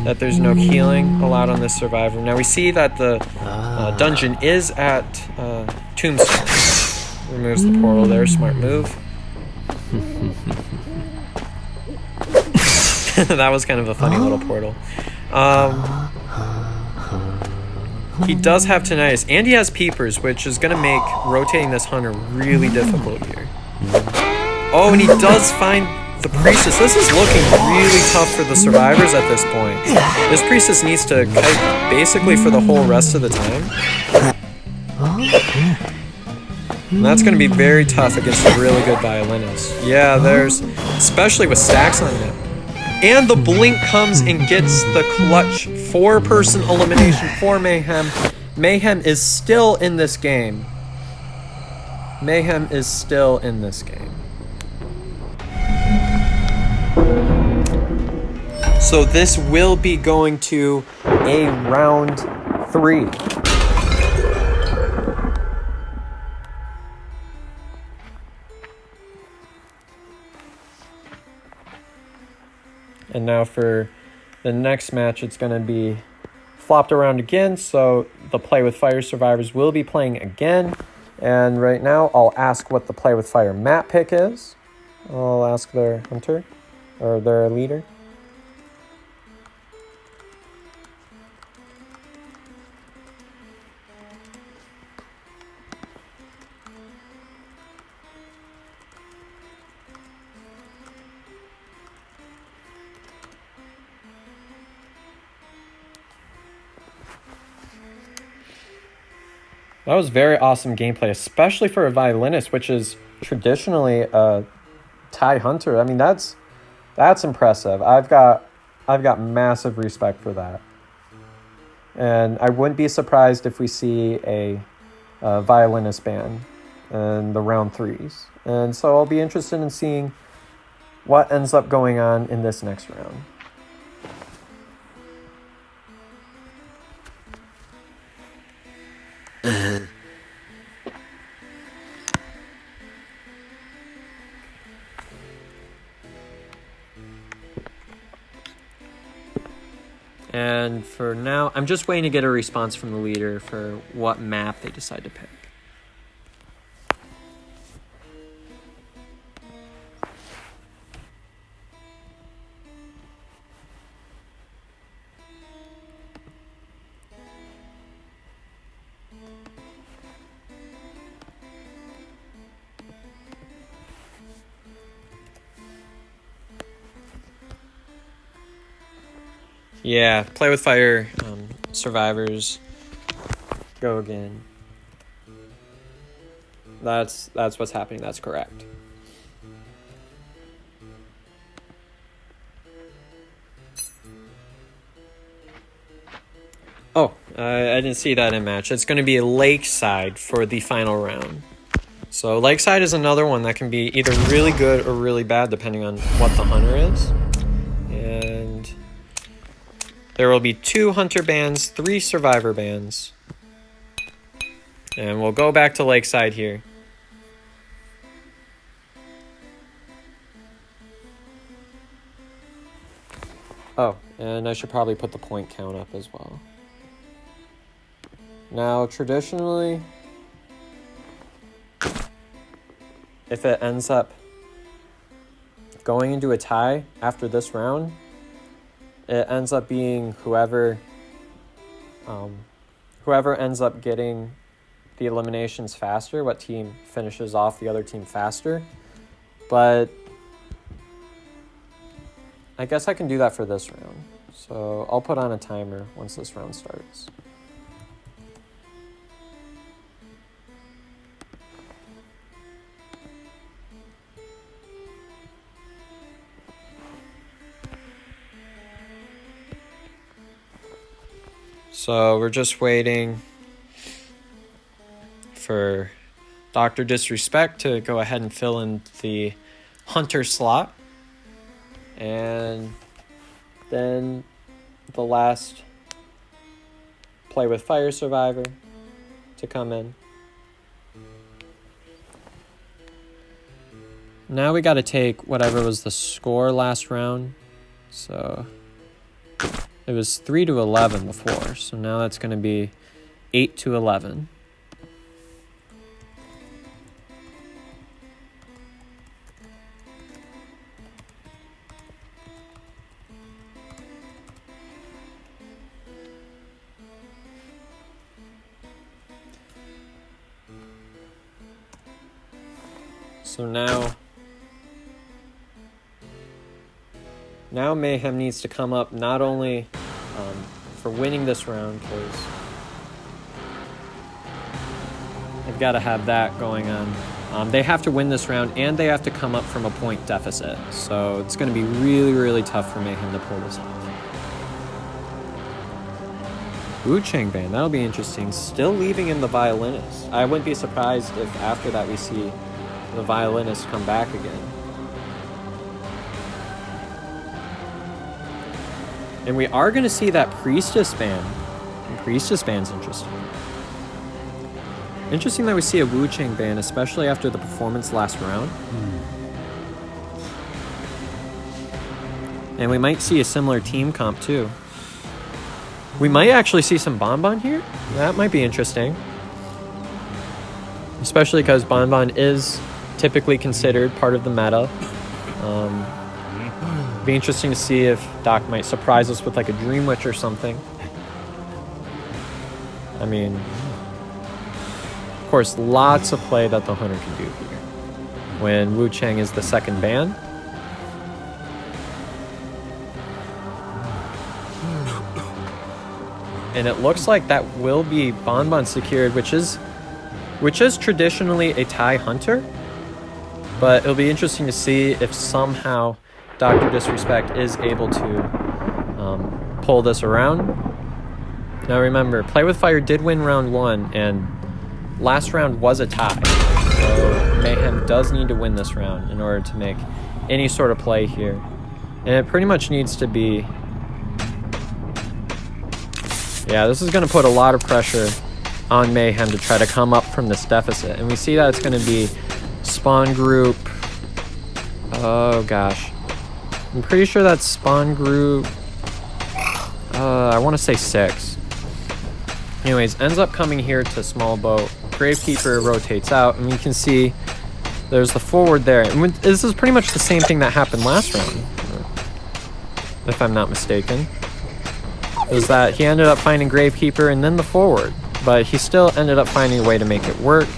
A: that there's no healing allowed on this survivor. Now we see that the dungeon is at Tombstone. Removes the portal there, smart move. That was kind of a funny little portal. He does have tinnitus, and he has peepers, which is going to make rotating this hunter really difficult here. Oh, and he does find the Priestess. This is looking really tough for the survivors at this point. This Priestess needs to kite basically for the whole rest of the time. And that's going to be very tough against a really good violinist. Yeah, there's... especially with stacks on him. And the blink comes and gets the clutch 4-person elimination for Mayhem. Mayhem is still in this game. Mayhem is still in this game. So this will be going to a round 3. And now for the next match, it's going to be flopped around again. So the Play with Fire survivors will be playing again. And right now, I'll ask what the Play with Fire map pick is. I'll ask their hunter or their leader. That was very awesome gameplay, especially for a violinist, which is traditionally a Thai hunter. I mean, that's impressive. I've got massive respect for that, and I wouldn't be surprised if we see a violinist ban in the round 3s. And so I'll be interested in seeing what ends up going on in this next round. And for now, I'm just waiting to get a response from the leader for what map they decide to pick. Yeah, Play with Fire survivors go again. That's what's happening. That's correct. Oh, I didn't see that in match. It's going to be Lakeside for the final round. So Lakeside is another one that can be either really good or really bad depending on what the hunter is. And there will be 2 hunter bans, 3 survivor bans. And we'll go back to Lakeside here. Oh, and I should probably put the point count up as well. Now, traditionally, if it ends up going into a tie after this round, it ends up being whoever ends up getting the eliminations faster, what team finishes off the other team faster. But I guess I can do that for this round. So I'll put on a timer once this round starts. So we're just waiting for Dr. Disrespect to go ahead and fill in the hunter slot. And then the last Play with Fire survivor to come in. Now we got to take whatever was the score last round. So it was 3-11 before, so now that's going to be 8-11. So now Mayhem needs to come up not only for winning this round, because they've got to have that going on. They have to win this round, and they have to come up from a point deficit. So it's going to be really, really tough for Mayhem to pull this off. Wu Chang Band, that'll be interesting. Still leaving in the violinist. I wouldn't be surprised if after that we see the violinist come back again. And we are going to see that Priestess Band. And Priestess Band's interesting. Interesting that we see a Wu Chang Band, especially after the performance last round. And we might see a similar team comp too. We might actually see some Bonbon here. That might be interesting. Especially because Bonbon is typically considered part of the meta. Be interesting to see if Doc might surprise us with like a Dream Witch or something. I mean, of course, lots of play that the Hunter can do here. When Wu Chang is the second ban. And it looks like that will be Bonbon secured, which is traditionally a Thai Hunter. But it'll be interesting to see if somehow Dr. Disrespect is able to pull this around. Now remember, Play With Fire did win round 1, and last round was a tie. So Mayhem does need to win this round in order to make any sort of play here. And it pretty much needs to be... Yeah, this is going to put a lot of pressure on Mayhem to try to come up from this deficit. And we see that it's going to be spawn group... Oh gosh. I'm pretty sure that's spawn group... I want to say 6. Anyways, ends up coming here to small boat. Gravekeeper rotates out, and you can see there's the forward there. And this is pretty much the same thing that happened last round, if I'm not mistaken. Is that he ended up finding Gravekeeper and then the forward, but he still ended up finding a way to make it work.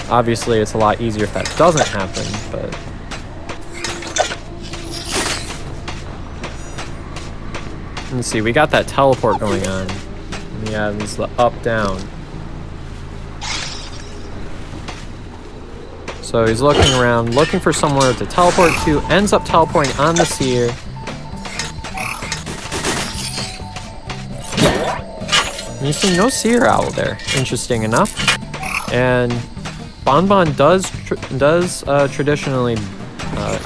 A: Obviously, it's a lot easier if that doesn't happen, but... Let's see, we got that teleport going on. Yeah, this is the up-down. So he's looking around, looking for somewhere to teleport to, ends up teleporting on the Seer. And you see no Seer Owl there, interesting enough. And Bonbon does traditionally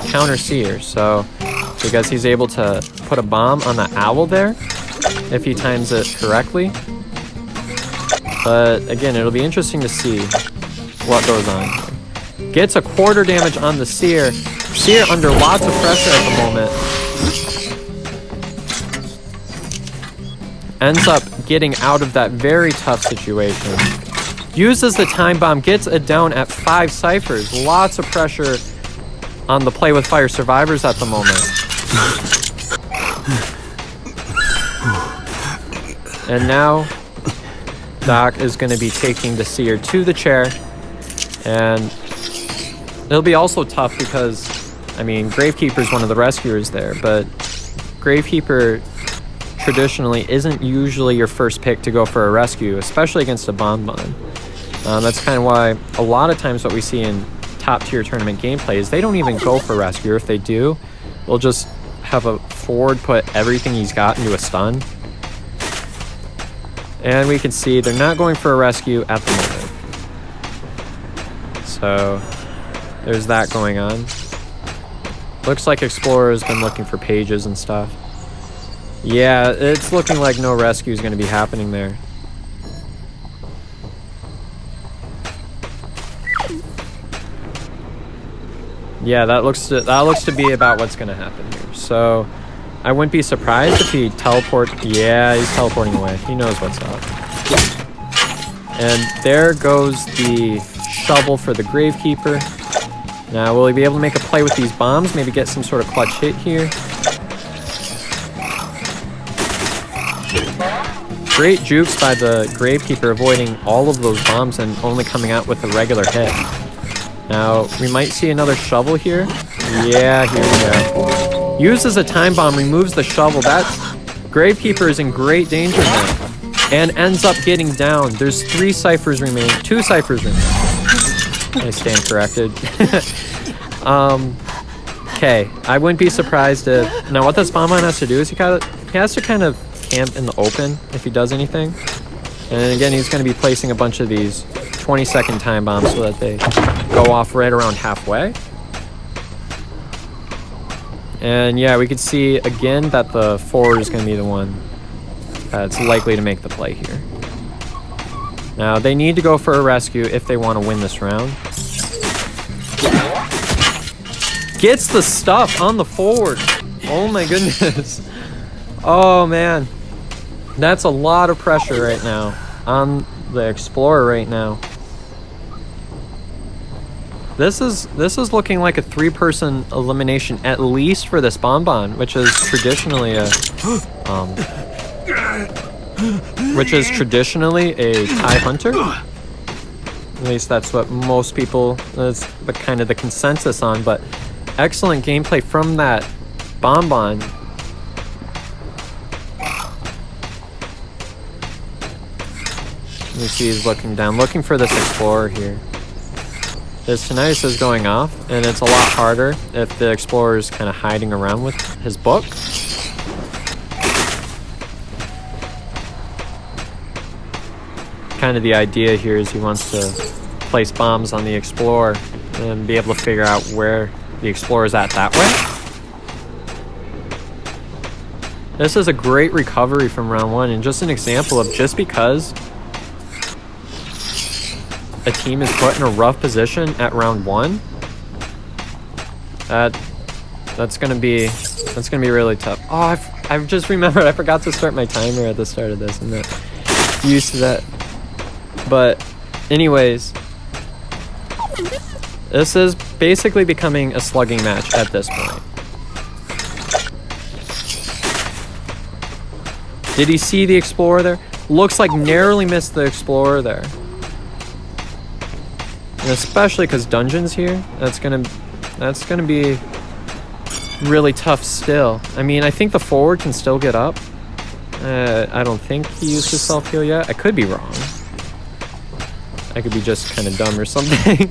A: counter Seer, so because he's able to put a bomb on the Owl there, if he times it correctly. But again, it'll be interesting to see what goes on here. Gets a quarter damage on the Seer. Seer under lots of pressure at the moment. Ends up getting out of that very tough situation. Uses the time bomb, gets it down at 5 ciphers. Lots of pressure on the Play With Fire survivors at the moment. And now Doc is going to be taking the Seer to the chair. And it'll be also tough because, I mean, Gravekeeper is one of the rescuers there, but Gravekeeper traditionally isn't usually your first pick to go for a rescue, especially against a Bonbon. That's kind of why a lot of times what we see in top tier tournament gameplay is they don't even go for rescue. If they do, they'll just have a forward put everything he's got into a stun. And we can see they're not going for a rescue at the moment. So there's that going on. Looks like Explorer's been looking for pages and stuff. Yeah, it's looking like no rescue is going to be happening there. Yeah, that looks to be about what's going to happen here. So I wouldn't be surprised if he teleports. Yeah, he's teleporting away. He knows what's up. And there goes the shovel for the Gravekeeper. Now, will he be able to make a play with these bombs? Maybe get some sort of clutch hit here. Great jukes by the Gravekeeper, avoiding all of those bombs and only coming out with a regular hit. Now, we might see another shovel here. Yeah, here we go. Uses a time bomb, removes the shovel. That Gravekeeper is in great danger now. And ends up getting down. There's 3 ciphers remaining. 2 ciphers remaining. I stand corrected. Okay, I wouldn't be surprised if... Now, what this Bonbon has to do is he has to kind of camp in the open if he does anything. And again, he's going to be placing a bunch of these 20-second time bombs so that they go off right around halfway. And yeah, we could see again that the forward is going to be the one that's likely to make the play here. Now, they need to go for a rescue if they want to win this round. Gets the stuff on the forward. Oh my goodness. Oh man. That's a lot of pressure right now on the Explorer right now. This is looking like a 3-person elimination at least for this Bonbon, which is traditionally a TIE hunter. At least that's what most people, that's the kind of the consensus on, but excellent gameplay from that Bonbon. You see he's looking down, looking for this Explorer here. This Tinnitus is going off, and it's a lot harder if the Explorer is kind of hiding around with his book. Kind of the idea here is he wants to place bombs on the Explorer and be able to figure out where the Explorer is at that way. This is a great recovery from round 1, and just an example of just because a team is put in a rough position at round 1, that's gonna be really tough. Oh, I've just remembered I forgot to start my timer at the start of this. I'm not used to that. But anyways, this is basically becoming a slugging match at this point. Did he see the Explorer there? Looks like narrowly missed the Explorer there. And especially because Dungeon's here, that's gonna be really tough still. I mean, I think the forward can still get up. I don't think he used his self-heal yet. I could be wrong. I could be just kind of dumb or something.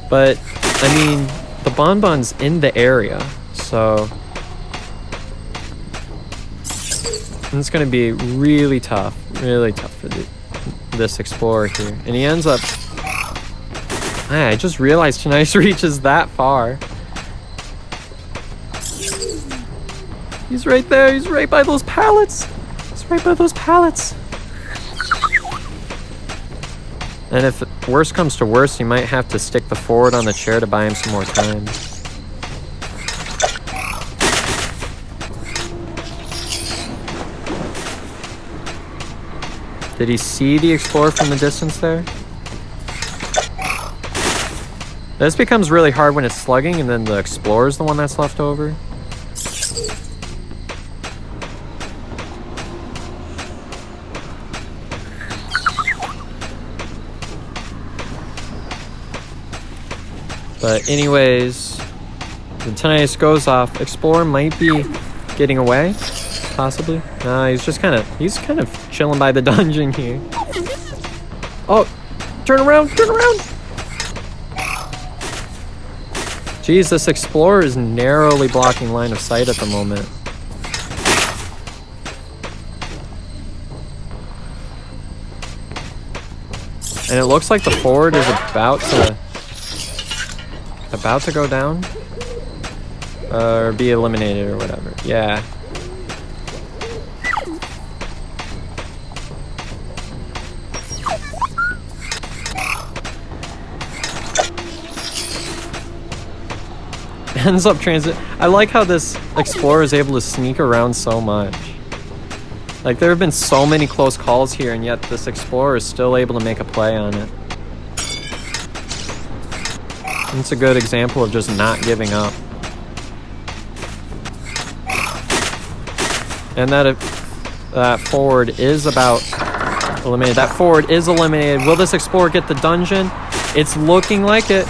A: But, I mean, the Bonbon's in the area, so it's gonna be really tough for this Explorer here. And he ends up... I just realized Tinnitus reaches that far. He's right there. He's right by those pallets. He's right by those pallets. And if worst comes to worst, you might have to stick the forward on the chair to buy him some more time. Did he see the Explorer from the distance there? This becomes really hard when it's slugging and then the Explorer's the one that's left over. But anyways, the Tinnitus goes off. Explorer might be getting away, possibly. No, he's kind of chilling by the dungeon here. Oh, turn around, turn around! Jeez, this Explorer is narrowly blocking line of sight at the moment. And it looks like the forward is about to go down. Or be eliminated or whatever. Yeah. Ends up transit. I like how this Explorer is able to sneak around so much. Like, there have been so many close calls here, and yet this Explorer is still able to make a play on it. It's a good example of just not giving up. And that forward is about eliminated. That forward is eliminated. Will this Explorer get the dungeon? It's looking like it.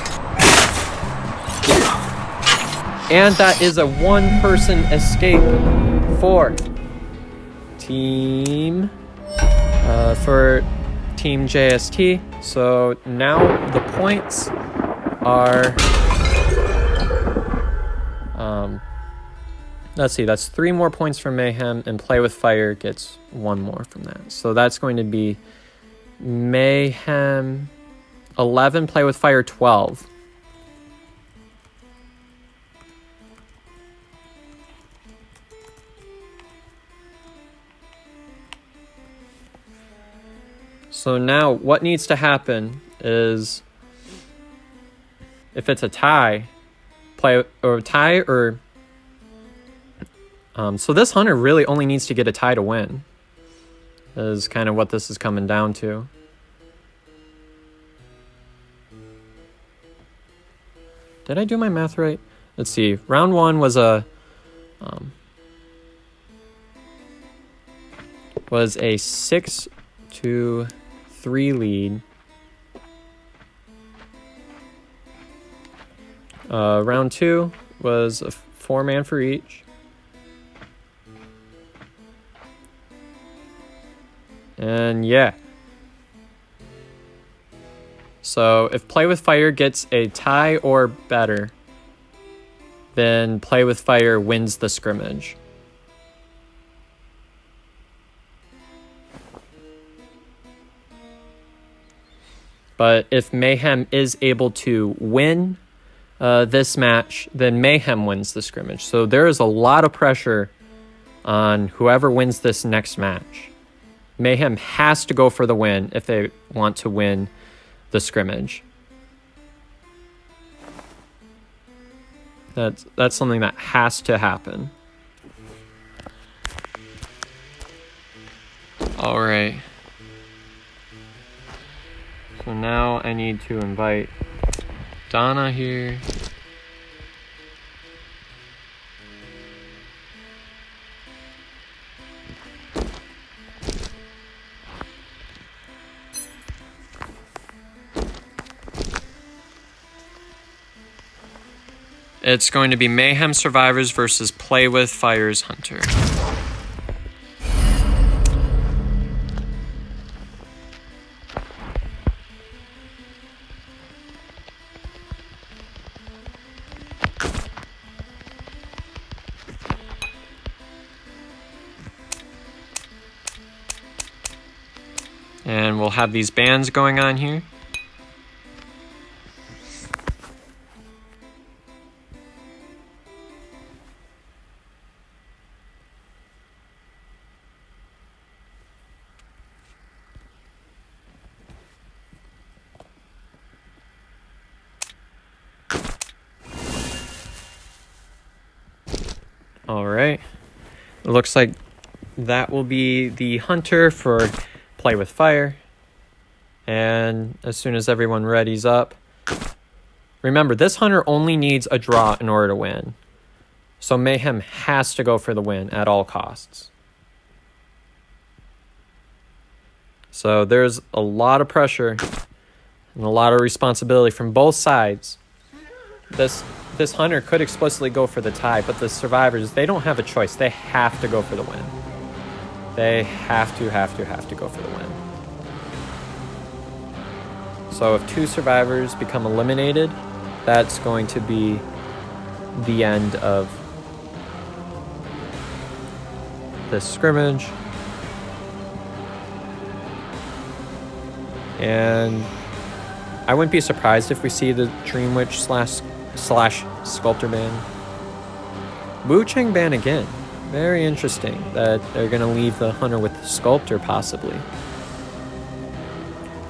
A: And that is a one-person escape for Team JST. So now the points are let's see, that's 3 more points from Mayhem, and Play with Fire gets 1 more from that. So that's going to be Mayhem 11, Play with Fire 12. So now what needs to happen is, if it's a tie, So this hunter really only needs to get a tie to win, is kind of what this is coming down to. Did I do my math right? Let's see. Round 1 was a 6-3 lead. Round 2 was a 4-man for each. And yeah. So if Play with Fire gets a tie or better, then Play with Fire wins the scrimmage. But if Mayhem is able to win this match, then Mayhem wins the scrimmage. So there is a lot of pressure on whoever wins this next match. Mayhem has to go for the win if they want to win the scrimmage. That's something that has to happen. All right. So now I need to invite Donna here. It's going to be Mayhem Survivors versus Play with Fire's Hunter. And we'll have these bands going on here. All right. It looks like that will be the hunter for Play with Fire. And as soon as everyone readies up, remember, this hunter only needs a draw in order to win. So Mayhem has to go for the win at all costs. So there's a lot of pressure and a lot of responsibility from both sides. This hunter could explicitly go for the tie, but the survivors, they don't have a choice. They have to go for the win. They have to go for the win. So if 2 survivors become eliminated, that's going to be the end of this scrimmage. And I wouldn't be surprised if we see the Dream Witch slash Sculptor ban. Wu Chang ban again. Very interesting that they're going to leave the hunter with the Sculptor possibly.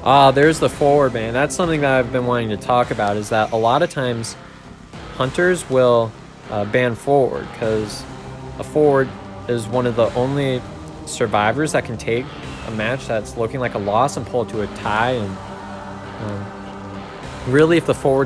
A: There's the forward ban. That's something that I've been wanting to talk about, is that a lot of times hunters will ban forward, because a forward is one of the only survivors that can take a match that's looking like a loss and pull it to a tie. And really, if the forward